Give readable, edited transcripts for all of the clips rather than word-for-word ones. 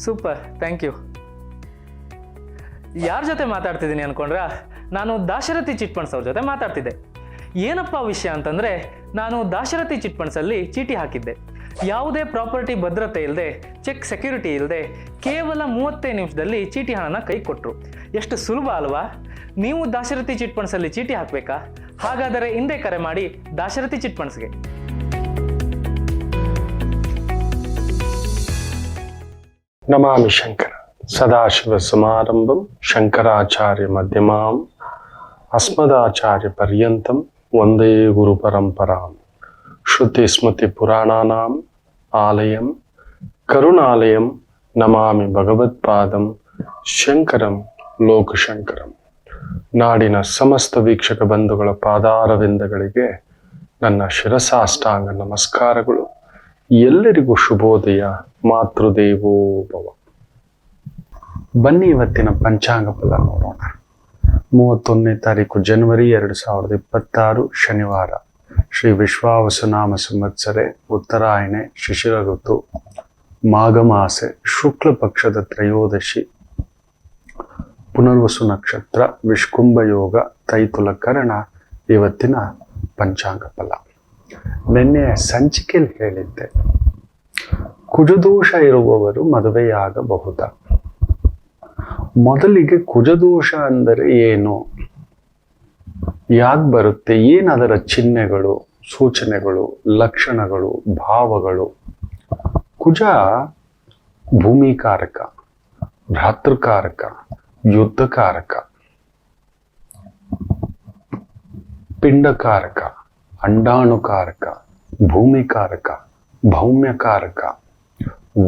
Super, thank you. ಯಾರ ಜೊತೆ ಮಾತಾಡ್ತಿದ್ದೀನಿ ಅನ್ಕೊಂಡ್ರಾ? ನಾನು ದಾಶರಥಿ ಚಿಟ್ ಫಂಡ್ಸ್ ಅವ್ರ ಜೊತೆ ಮಾತಾಡ್ತಿದ್ದೆ. ಏನಪ್ಪ ವಿಷಯ ಅಂತಂದರೆ, ನಾನು ದಾಶರಥಿ ಚಿಟ್ ಫಂಡ್ಸಲ್ಲಿ ಚೀಟಿ ಹಾಕಿದ್ದೆ. ಯಾವುದೇ ಪ್ರಾಪರ್ಟಿ ಭದ್ರತೆ ಇಲ್ಲದೆ, ಚೆಕ್ ಸೆಕ್ಯೂರಿಟಿ ಇಲ್ಲದೆ, ಕೇವಲ 35 ನಿಮಿಷದಲ್ಲಿ ಚೀಟಿ ಹಣನ ಕೈ ಕೊಟ್ಟರು. ಎಷ್ಟು ಸುಲಭ ಅಲ್ವಾ? ನೀವು ದಾಶರಥಿ ಚಿಟ್ ಫಂಡ್ಸಲ್ಲಿ ಚೀಟಿ ಹಾಕಬೇಕಾ? ಹಾಗಾದರೆ ಹಿಂದೆ ಕರೆ ಮಾಡಿ ದಾಶರಥಿ ಚಿಟ್ ಫಂಡ್ಸ್ಗೆ. ನಮಾಮಿ ಶಂಕರ ಸದಾಶಿವ ಸಮಾರಂಭಂ ಶಂಕರಾಚಾರ್ಯ ಮಧ್ಯಮಾಂ ಅಸ್ಮದಾಚಾರ್ಯ ಪರ್ಯಂತಂ ವಂದೇ ಗುರು ಪರಂಪರಾಂ. ಶ್ರುತಿ ಸ್ಮೃತಿ ಪುರಾಣಾನಾಂ ಆಲಯಂ ಕರುಣಾಲಯಂ ನಮಾಮಿ ಭಗವತ್ಪಾದಂ ಶಂಕರಂ ಲೋಕಶಂಕರಂ. ನಾಡಿನ ಸಮಸ್ತ ವೀಕ್ಷಕ ಬಂಧುಗಳ ಪಾದಾರವಿಂದಗಳಿಗೆ ನನ್ನ ಶಿರಸಾಷ್ಟಾಂಗ ನಮಸ್ಕಾರಗಳು. ಎಲ್ಲರಿಗೂ ಶುಭೋದಯ. ಮಾತೃದೇವೋ ಭವ. ಬನ್ನಿ ಇವತ್ತಿನ ಪಂಚಾಂಗ ಫಲ ನೋಡೋಣ. 31ನೇ ತಾರೀಕು ಜನವರಿ 2026 ಶನಿವಾರ. ಶ್ರೀ ವಿಶ್ವಾವಸುನಾಮ ಸಂವತ್ಸರೆ ಉತ್ತರಾಯಣೆ ಶಿಶಿರ ಋತು ಮಾಘಮಾಸೆ ಶುಕ್ಲ ಪಕ್ಷದ ತ್ರಯೋದಶಿ ಪುನರ್ವಸು ನಕ್ಷತ್ರ ವಿಷ್ಕುಂಭ ಯೋಗ ತೈತುಲ ಕರಣ. ಇವತ್ತಿನ ಪಂಚಾಂಗ ಫಲ. ನಿನ್ನೆ ಸಂಚಿಕೆಯಲ್ಲಿ ಹೇಳಿದ್ದೆ, ಕುಜದೋಷ ಇರುವವರು ಮದುವೆಯಾಗಬಹುದಾ? ಮೊದಲಿಗೆ ಕುಜದೋಷ ಅಂದರೆ ಏನು, ಯಾಕೆ ಬರುತ್ತೆ, ಏನದರ ಚಿಹ್ನೆಗಳು, ಸೂಚನೆಗಳು, ಲಕ್ಷಣಗಳು, ಭಾವಗಳು. ಕುಜ ಭೂಮಿಕಾರಕ, ಭ್ರಾತೃಕಾರಕ, ಯುದ್ಧಕಾರಕ, ಪಿಂಡಕಾರಕ, ಅಂಡಾಣುಕಾರಕ, ಭೂಮಿಕಾರಕ, ಭೌಮ್ಯಕಾರಕ,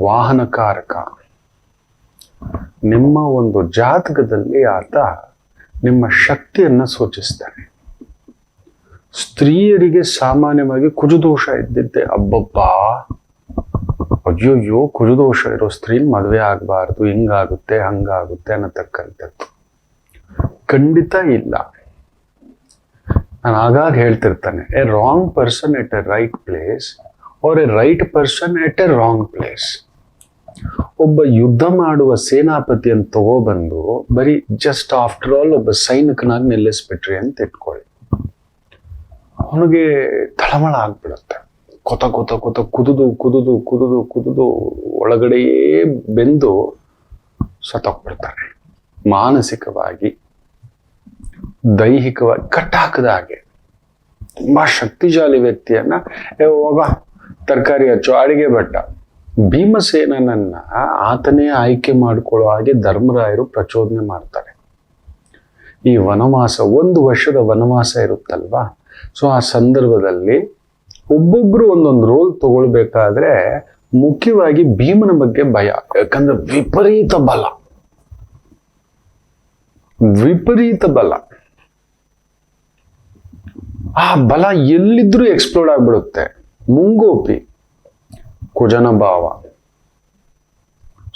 ವಾಹನಕಾರಕ. ನಿಮ್ಮ ಒಂದು ಜಾತಕದಲ್ಲಿ ಆತ ನಿಮ್ಮ ಶಕ್ತಿಯನ್ನ ಸೂಚಿಸ್ತಾನೆ. ಸ್ತ್ರೀಯರಿಗೆ ಸಾಮಾನ್ಯವಾಗಿ ಕುಜದೋಷ ಇದ್ದಿದ್ದೆ, ಅಬ್ಬಬ್ಬಾ ಅಯ್ಯೋಯ್ಯೋ ಕುಜದೋಷ ಇರೋ ಸ್ತ್ರೀ ಮದುವೆ ಆಗಬಾರ್ದು, ಹಿಂಗಾಗುತ್ತೆ ಹಂಗಾಗುತ್ತೆ ಅನ್ನತಕ್ಕಂಥದ್ದು ಖಂಡಿತ ಇಲ್ಲ. ನಾನು ಆಗಾಗ ಹೇಳ್ತಿರ್ತಾನೆ, a wrong person at a right place or a right person at a wrong place. ಒಬ್ಬ ಯುದ್ಧ ಮಾಡುವ ಸೇನಾಪತಿಯನ್ನು ತಗೋಬಂದು ಬರೀ ಜಸ್ಟ್ ಆಫ್ಟರ್ ಆಲ್ ಒಬ್ಬ ಸೈನಿಕನಾಗಿ ನಿಲ್ಲಿಸ್ಬಿಟ್ರಿ ಅಂತ ಇಟ್ಕೊಳ್ಳಿ. ಅವನಿಗೆ ತಳಮಳ ಆಗ್ಬಿಡುತ್ತೆ. ಕೊತ ಕೊತ ಕೊತ ಕುದುದು ಕುದುದು ಕುದುದು ಕುದುದು ಒಳಗಡೆಯೇ ಬೆಂದು ಸತ್ತೋಗ್ಬಿಡ್ತಾನೆ. ಮಾನಸಿಕವಾಗಿ ದೈಹಿಕವಾಗಿ ಕಟ್ಟಾಕದ ಹಾಗೆ. ತುಂಬಾ ಶಕ್ತಿಶಾಲಿ ವ್ಯಕ್ತಿಯನ್ನ ಹೋಗ ತರಕಾರಿ ಹಚ್ಚು, ಅಡಿಗೆ ಭಟ್ಟ, ಭೀಮಸೇನನನ್ನ ಆತನೇ ಆಯ್ಕೆ ಮಾಡಿಕೊಳ್ಳೋ ಹಾಗೆ ಧರ್ಮರಾಯರು ಪ್ರಚೋದನೆ ಮಾಡ್ತಾರೆ. ಈ ವನವಾಸ 1 ವರ್ಷದ ವನವಾಸ ಇರುತ್ತಲ್ವಾ, ಸೊ ಆ ಸಂದರ್ಭದಲ್ಲಿ ಒಬ್ಬೊಬ್ರು ಒಂದೊಂದು ರೋಲ್ ತಗೊಳ್ಬೇಕಾದ್ರೆ ಮುಖ್ಯವಾಗಿ ಭೀಮನ ಬಗ್ಗೆ ಭಯ. ಯಾಕಂದ್ರೆ ವಿಪರೀತ ಬಲ, ವಿಪರೀತ ಬಲ. ಆ ಬಲ ಎಲ್ಲಿದ್ರೂ ಎಕ್ಸ್ಪ್ಲೋಡ್ ಆಗ್ಬಿಡುತ್ತೆ. ಮುಂಗೋಪಿ ಕುಜನ ಭಾವ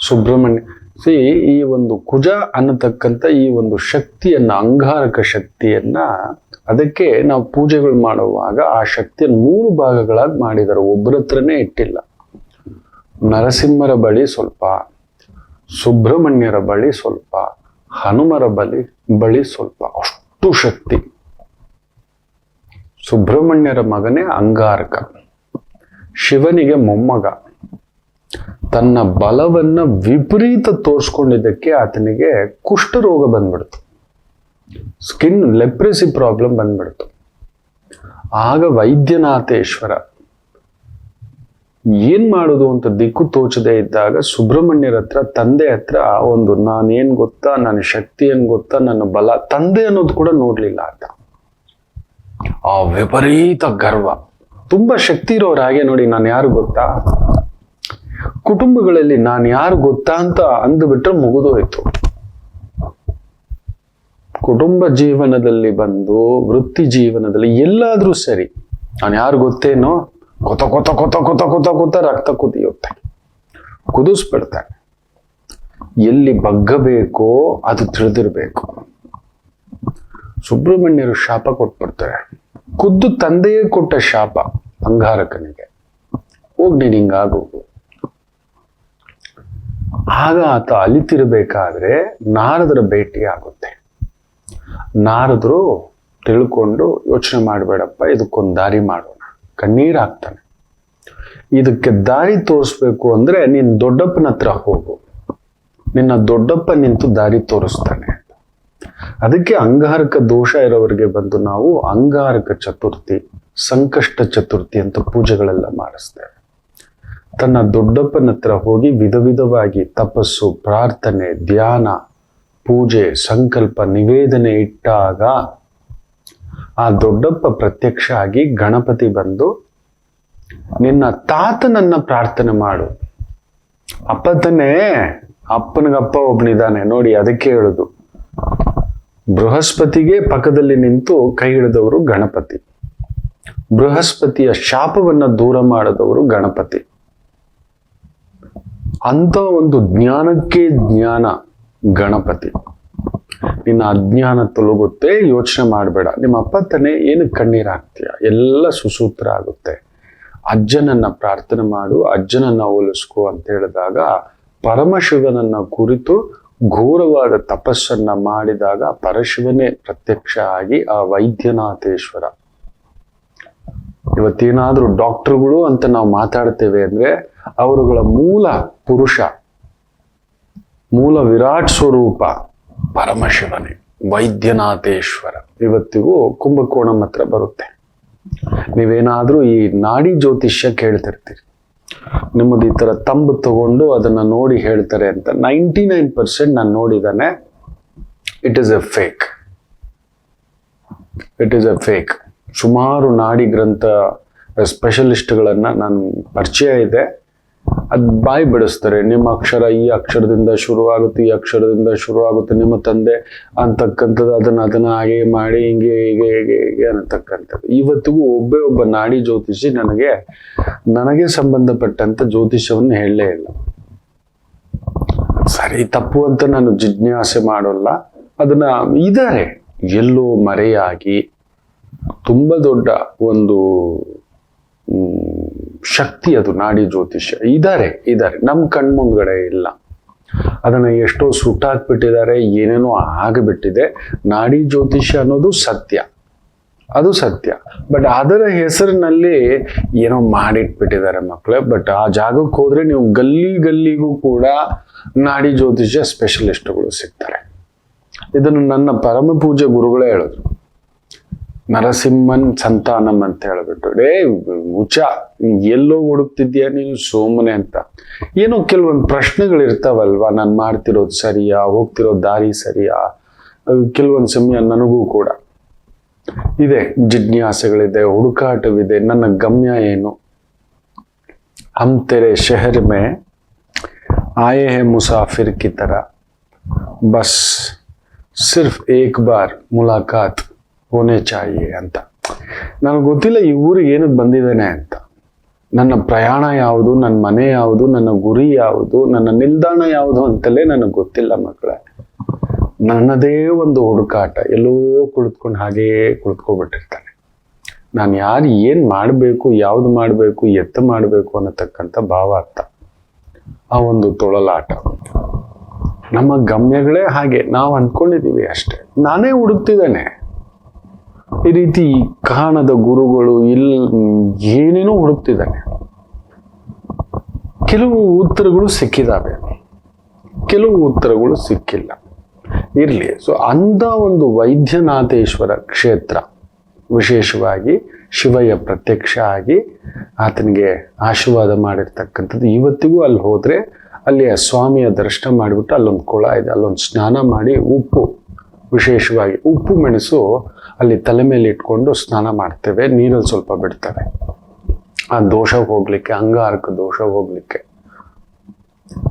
ಸುಬ್ರಹ್ಮಣ್ಯ. ಈ ಒಂದು ಕುಜ ಅನ್ನತಕ್ಕಂಥ ಈ ಒಂದು ಶಕ್ತಿಯನ್ನ, ಅಂಗಾರಕ ಶಕ್ತಿಯನ್ನ, ಅದಕ್ಕೆ ನಾವು ಪೂಜೆಗಳು ಮಾಡುವಾಗ ಆ ಶಕ್ತಿಯನ್ನು 3 ಭಾಗಗಳಾಗಿ ಮಾಡಿದ್ದಾರೆ. ಒಬ್ಬರ ಹತ್ರನೇ ಇಟ್ಟಿಲ್ಲ. ನರಸಿಂಹರ ಬಳಿ ಸ್ವಲ್ಪ, ಸುಬ್ರಹ್ಮಣ್ಯರ ಬಳಿ ಸ್ವಲ್ಪ, ಹನುಮರ ಬಳಿ ಸ್ವಲ್ಪ. ಅಷ್ಟು ಶಕ್ತಿ. ಸುಬ್ರಹ್ಮಣ್ಯರ ಮಗನೇ ಅಂಗಾರಕ, ಶಿವನಿಗೆ ಮೊಮ್ಮಗ. ತನ್ನ ಬಲವನ್ನ ವಿಪರೀತ ತೋರಿಸ್ಕೊಂಡಿದ್ದಕ್ಕೆ ಆತನಿಗೆ ಕುಷ್ಠರೋಗ ಬಂದ್ಬಿಡ್ತು, ಸ್ಕಿನ್ ಲೆಪ್ರೆಸಿ ಪ್ರಾಬ್ಲಮ್ ಬಂದ್ಬಿಡ್ತು. ಆಗ ವೈದ್ಯನಾಥೇಶ್ವರ ಏನ್ ಮಾಡೋದು ಅಂತ ದಿಕ್ಕು ತೋಚದೆ ಇದ್ದಾಗ ಸುಬ್ರಹ್ಮಣ್ಯರ ಹತ್ರ, ತಂದೆ ಹತ್ರ ಒಂದು, ನಾನೇನ್ ಗೊತ್ತಾ, ನನ್ನ ಶಕ್ತಿ ಏನ್ ಗೊತ್ತಾ, ನನ್ನ ಬಲ, ತಂದೆ ಅನ್ನೋದು ಕೂಡ ನೋಡ್ಲಿಲ್ಲ ಆತ. ಆ ವಿಪರೀತ ಗರ್ವ. ತುಂಬಾ ಶಕ್ತಿ ಇರೋರು ಹಾಗೆ ನೋಡಿ, ನಾನು ಯಾರು ಗೊತ್ತಾ, ಕುಟುಂಬಗಳಲ್ಲಿ ನಾನು ಯಾರು ಗೊತ್ತಾ ಅಂತ ಅಂದುಬಿಟ್ರೆ ಮುಗಿದೋಯ್ತು. ಕುಟುಂಬ ಜೀವನದಲ್ಲಿ ಬಂದು, ವೃತ್ತಿ ಜೀವನದಲ್ಲಿ ಎಲ್ಲಾದ್ರೂ ಸರಿ, ನಾನು ಯಾರು ಗೊತ್ತೇನೋ, ಕೊತ ಕೊತ ಕೊತ ಕೊತ ಕೊತ ಕೊತ ರಕ್ತ ಕುದಿಯುತ್ತೆ, ಕುದಿಸ್ಬಿಡ್ತಾನೆ. ಎಲ್ಲಿ ಬಗ್ಗಬೇಕೋ ಅದು ತಿಳಿದಿರ್ಬೇಕು. ಸುಬ್ರಹ್ಮಣ್ಯರು ಶಾಪ ಕೊಟ್ಬಿಡ್ತಾರೆ. ಖುದ್ದು ತಂದೆಯೇ ಕೊಟ್ಟ ಶಾಪ ಅಂಗಾರಕನಿಗೆ, ಹೋಗ್ ನೀನ್ ಹಿಂಗಾಗೋಗು. ಆಗ ಆತ ಅಲಿತಿರ್ಬೇಕಾದ್ರೆ ನಾರದರ ಭೇಟಿ ಆಗುತ್ತೆ. ನಾರದರು ತಿಳ್ಕೊಂಡು, ಯೋಚನೆ ಮಾಡಬೇಡಪ್ಪ, ಇದಕ್ಕೊಂದು ದಾರಿ ಮಾಡೋಣ. ಕಣ್ಣೀರು ಹಾಕ್ತಾನೆ. ಇದಕ್ಕೆ ದಾರಿ ತೋರಿಸ್ಬೇಕು ಅಂದ್ರೆ ನೀನ್ ದೊಡ್ಡಪ್ಪನ ಹತ್ರ ಹೋಗು, ನಿನ್ನ ದೊಡ್ಡಪ್ಪ ನಿಂತು ದಾರಿ ತೋರಿಸ್ತಾನೆ. ಅದಕ್ಕೆ ಅಂಗಾರಕ ದೋಷ ಇರೋವರಿಗೆ ಬಂದು ನಾವು ಅಂಗಾರಕ ಚತುರ್ಥಿ, ಸಂಕಷ್ಟ ಚತುರ್ಥಿ ಅಂತ ಪೂಜೆಗಳೆಲ್ಲ ಮಾಡಿಸ್ತೇವೆ. ತನ್ನ ದೊಡ್ಡಪ್ಪನ ಹತ್ರ ಹೋಗಿ ವಿಧ ವಿಧವಾಗಿ ತಪಸ್ಸು, ಪ್ರಾರ್ಥನೆ, ಧ್ಯಾನ, ಪೂಜೆ, ಸಂಕಲ್ಪ, ನಿವೇದನೆ ಇಟ್ಟಾಗ ಆ ದೊಡ್ಡಪ್ಪ ಪ್ರತ್ಯಕ್ಷ ಆಗಿ ಗಣಪತಿ ಬಂದು ನಿನ್ನ ತಾತನನ್ನ ಪ್ರಾರ್ಥನೆ ಮಾಡು. ಅಪ್ಪತನೇ, ಅಪ್ಪನಿಗಪ್ಪ ಒಬ್ಬನಿದ್ದಾನೆ ನೋಡಿ. ಅದಕ್ಕೆ ಹೇಳುದು, ಬೃಹಸ್ಪತಿಗೆ ಪಕ್ಕದಲ್ಲಿ ನಿಂತು ಕೈ ಹಿಡಿದವರು ಗಣಪತಿ, ಬೃಹಸ್ಪತಿಯ ಶಾಪವನ್ನ ದೂರ ಮಾಡದವರು ಗಣಪತಿ. ಅಂತ ಒಂದು ಜ್ಞಾನಕ್ಕೆ ಜ್ಞಾನ ಗಣಪತಿ. ನಿನ್ನ ಅಜ್ಞಾನ ತೊಲಗುತ್ತೆ, ಯೋಚನೆ ಮಾಡಬೇಡ. ನಿಮ್ಮ ಅಪ್ಪ ತಾನೆ ಏನಕ್ಕೆ ಕಣ್ಣೀರು ಹಾಕ್ತೀಯ? ಎಲ್ಲ ಸುಸೂತ್ರ ಆಗುತ್ತೆ. ಅಜ್ಜನನ್ನ ಪ್ರಾರ್ಥನೆ ಮಾಡು, ಅಜ್ಜನನ್ನ ಹೋಲಿಸ್ಕೋ ಅಂತ ಹೇಳಿದಾಗ ಪರಮಶಿವನನ್ನ ಕುರಿತು ಘೋರವಾದ ತಪಸ್ಸನ್ನ ಮಾಡಿದಾಗ ಪರಶಿವನೇ ಪ್ರತ್ಯಕ್ಷ ಆಗಿ ಆ ವೈದ್ಯನಾಥೇಶ್ವರ. ಇವತ್ತೇನಾದ್ರೂ ಡಾಕ್ಟರ್ಗಳು ಅಂತ ನಾವು ಮಾತಾಡ್ತೇವೆ ಅಂದ್ರೆ ಅವರುಗಳ ಮೂಲ ಪುರುಷ, ಮೂಲ ವಿರಾಟ್ ಸ್ವರೂಪ ಪರಮಶಿವನೇ, ವೈದ್ಯನಾಥೇಶ್ವರ. ಇವತ್ತಿಗೂ ಕುಂಭಕೋಣಂ ಹತ್ರ ಬರುತ್ತೆ. ನೀವೇನಾದ್ರೂ ಈ ನಾಡಿ ಜ್ಯೋತಿಷ್ಯ ಕೇಳ್ತಿರ್ತೀರಿ, ನಿಮ್ಮದು ಈ ತರ ತಂಬು ತಗೊಂಡು ಅದನ್ನ ನೋಡಿ ಹೇಳ್ತಾರೆ ಅಂತ. 99% ನಾನು ನೋಡಿದಾನೆ, it is a fake. It is a fake. ಸುಮಾರು ನಾಡಿ ಗ್ರಂಥ ಸ್ಪೆಷಲಿಸ್ಟ್ಗಳನ್ನ ನಾನು ಪರಿಚಯ ಇದೆ. ಅದು ಬಾಯಿ ಬಿಡಿಸ್ತಾರೆ. ನಿಮ್ಮ ಅಕ್ಷರ ಈ ಅಕ್ಷರದಿಂದ ಶುರುವಾಗುತ್ತೆ, ಈ ಅಕ್ಷರದಿಂದ ಶುರುವಾಗುತ್ತೆ, ನಿಮ್ಮ ತಂದೆ ಅಂತಕ್ಕಂಥದ್ದು, ಅದನ್ನ ಹಾಗೆ ಮಾಡಿ ಹಿಂಗೆ ಹೀಗೆ ಹೀಗೆ ಹೀಗೆ ಅನ್ನತಕ್ಕಂಥದ್ದು. ಇವತ್ತಿಗೂ ಒಬ್ಬ ನಾಡಿ ಜ್ಯೋತಿಷಿ ನನಗೆ ಸಂಬಂಧಪಟ್ಟಂತ ಜ್ಯೋತಿಷವನ್ನು ಹೇಳಲೇ ಇಲ್ಲ. ಸರಿ ತಪ್ಪು ಅಂತ ನಾನು ಜಿಜ್ಞಾಸೆ ಮಾಡೋಲ್ಲ. ಅದನ್ನ ಇದ್ದಾರೆ ಎಲ್ಲೋ ಮರೆಯಾಗಿ ತುಂಬಾ ದೊಡ್ಡ ಒಂದು ಶಕ್ತಿ ಅದು ನಾಡಿ ಜ್ಯೋತಿಷ್ಯ. ಇದ್ದಾರೆ ನಮ್ಮ ಕಣ್ಮುಂದ್ಗಡೆ ಇಲ್ಲ. ಅದನ್ನ ಎಷ್ಟೋ ಸುಟ್ಟಾಕ್ಬಿಟ್ಟಿದ್ದಾರೆ, ಏನೇನೋ ಆಗಿಬಿಟ್ಟಿದೆ. ನಾಡಿ ಜ್ಯೋತಿಷ್ಯ ಅನ್ನೋದು ಸತ್ಯ, ಅದು ಸತ್ಯ. ಬಟ್ ಅದರ ಹೆಸರಿನಲ್ಲಿ ಏನೋ ಮಾಡಿಟ್ಬಿಟ್ಟಿದ್ದಾರೆ ಮಕ್ಕಳೇ. ಬಟ್ ಆ ಜಾಗಕ್ಕೆ ಹೋದ್ರೆ ನೀವು ಗಲ್ಲಿಗೂ ಕೂಡ ನಾಡಿ ಜ್ಯೋತಿಷ್ಯ ಸ್ಪೆಷಲಿಸ್ಟ್ಗಳು ಸಿಗ್ತಾರೆ. ಇದನ್ನು ನನ್ನ ಪರಮ ಪೂಜ್ಯ ಗುರುಗಳೇ ಹೇಳಿದ್ರು. ನರಸಿಂಹನ್ ಸಂತಾನಂ ಅಂತ ಹೇಳ್ಬಿಟ್ಟು, ಹುಚ್ಚ ಎಲ್ಲೋ ಹುಡುಕ್ತಿದ್ಯಾ ನೀನು ಸೋಮನೆ ಅಂತ. ಏನೋ ಕೆಲವೊಂದು ಪ್ರಶ್ನೆಗಳಿರ್ತಾವಲ್ವಾ, ನಾನು ಮಾಡ್ತಿರೋದು ಸರಿಯಾ, ಹೋಗ್ತಿರೋ ದಾರಿ ಸರಿಯಾ? ಕೆಲವೊಂದು ಸಮಯ ನನಗೂ ಕೂಡ ಇದೆ, ಜಿಜ್ಞಾಸೆಗಳಿದೆ, ಹುಡುಕಾಟವಿದೆ. ನನ್ನ ಗಮ್ಯ ಏನು? ಹಮ್ ತೆರೆ ಶಹರ್ ಮೇ ಆಯೆ ಹೇ ಮುಸಾಫಿರ್ ಕಿ ತರ, ಬಸ್ ಸಿರ್ಫ್ ಏಕ್ ಬಾರ್ ಮುಲಾಕಾತ್ ಹೋನೆ ಚಾಹಿಯೆ ಅಂತ. ನನಗೆ ಗೊತ್ತಿಲ್ಲ ಈ ಊರಿಗೆ ಏನಕ್ಕೆ ಬಂದಿದ್ದೇನೆ ಅಂತ. ನನ್ನ ಪ್ರಯಾಣ ಯಾವುದು, ನನ್ನ ಮನೆ ಯಾವುದು, ನನ್ನ ಗುರಿ ಯಾವುದು, ನನ್ನ ನಿಲ್ದಾಣ ಯಾವುದು ಅಂತಲೇ ನನಗೆ ಗೊತ್ತಿಲ್ಲ ಮಕ್ಕಳೇ. ನನ್ನದೇ ಒಂದು ಹುಡುಕಾಟ. ಎಲ್ಲೋ ಕುಳಿತುಕೊಂಡು ಹಾಗೇ ಕುಳಿತುಕೊಬಿಟ್ಟಿರ್ತಾನೆ. ನಾನು ಯಾರು ಏನು ಮಾಡಬೇಕು, ಯಾವ್ದು ಮಾಡಬೇಕು, ಎತ್ತ ಮಾಡಬೇಕು ಅನ್ನತಕ್ಕಂಥ ಭಾವಾರ್ಥ, ಆ ಒಂದು ತೊಳಲಾಟ. ನಮ್ಮ ಗಮ್ಯಗಳೇ ಹಾಗೆ ನಾವು ಅಂದ್ಕೊಂಡಿದ್ದೀವಿ ಅಷ್ಟೇ. ನಾನೇ ಹುಡುಕ್ತಿದ್ದೇನೆ. ಈ ರೀತಿ ಕಾಣದ ಗುರುಗಳು ಏನೇನೋ ಹುಡುಕ್ತಿದ್ದಾನೆ. ಕೆಲವು ಉತ್ತರಗಳು ಸಿಕ್ಕಿದಾವೆ, ಕೆಲವು ಉತ್ತರಗಳು ಸಿಕ್ಕಿಲ್ಲ. ಇರ್ಲಿ. ಸೊ ಅಂಥ ಒಂದು ವೈದ್ಯನಾಥೇಶ್ವರ ಕ್ಷೇತ್ರ, ವಿಶೇಷವಾಗಿ ಶಿವಯ್ಯ ಪ್ರತ್ಯಕ್ಷ ಆಗಿ ಆತನಿಗೆ ಆಶೀರ್ವಾದ ಮಾಡಿರ್ತಕ್ಕಂಥದ್ದು. ಇವತ್ತಿಗೂ ಅಲ್ಲಿ ಹೋದ್ರೆ ಅಲ್ಲಿ ಆ ಸ್ವಾಮಿಯ ದರ್ಶನ ಮಾಡಿಬಿಟ್ಟು ಅಲ್ಲೊಂದು ಕೊಳ ಇದೆ, ಅಲ್ಲೊಂದು ಸ್ನಾನ ಮಾಡಿ ಉಪ್ಪು, ವಿಶೇಷವಾಗಿ ಉಪ್ಪು ಮೆಣಸು ಅಲ್ಲಿ ತಲೆ ಮೇಲೆ ಇಟ್ಕೊಂಡು ಸ್ನಾನ ಮಾಡ್ತೇವೆ. ನೀರಲ್ಲಿ ಸ್ವಲ್ಪ ಬಿಡ್ತೇವೆ ಆ ದೋಷ ಹೋಗ್ಲಿಕ್ಕೆ, ಅಂಗಾರಕ ದೋಷ ಹೋಗ್ಲಿಕ್ಕೆ.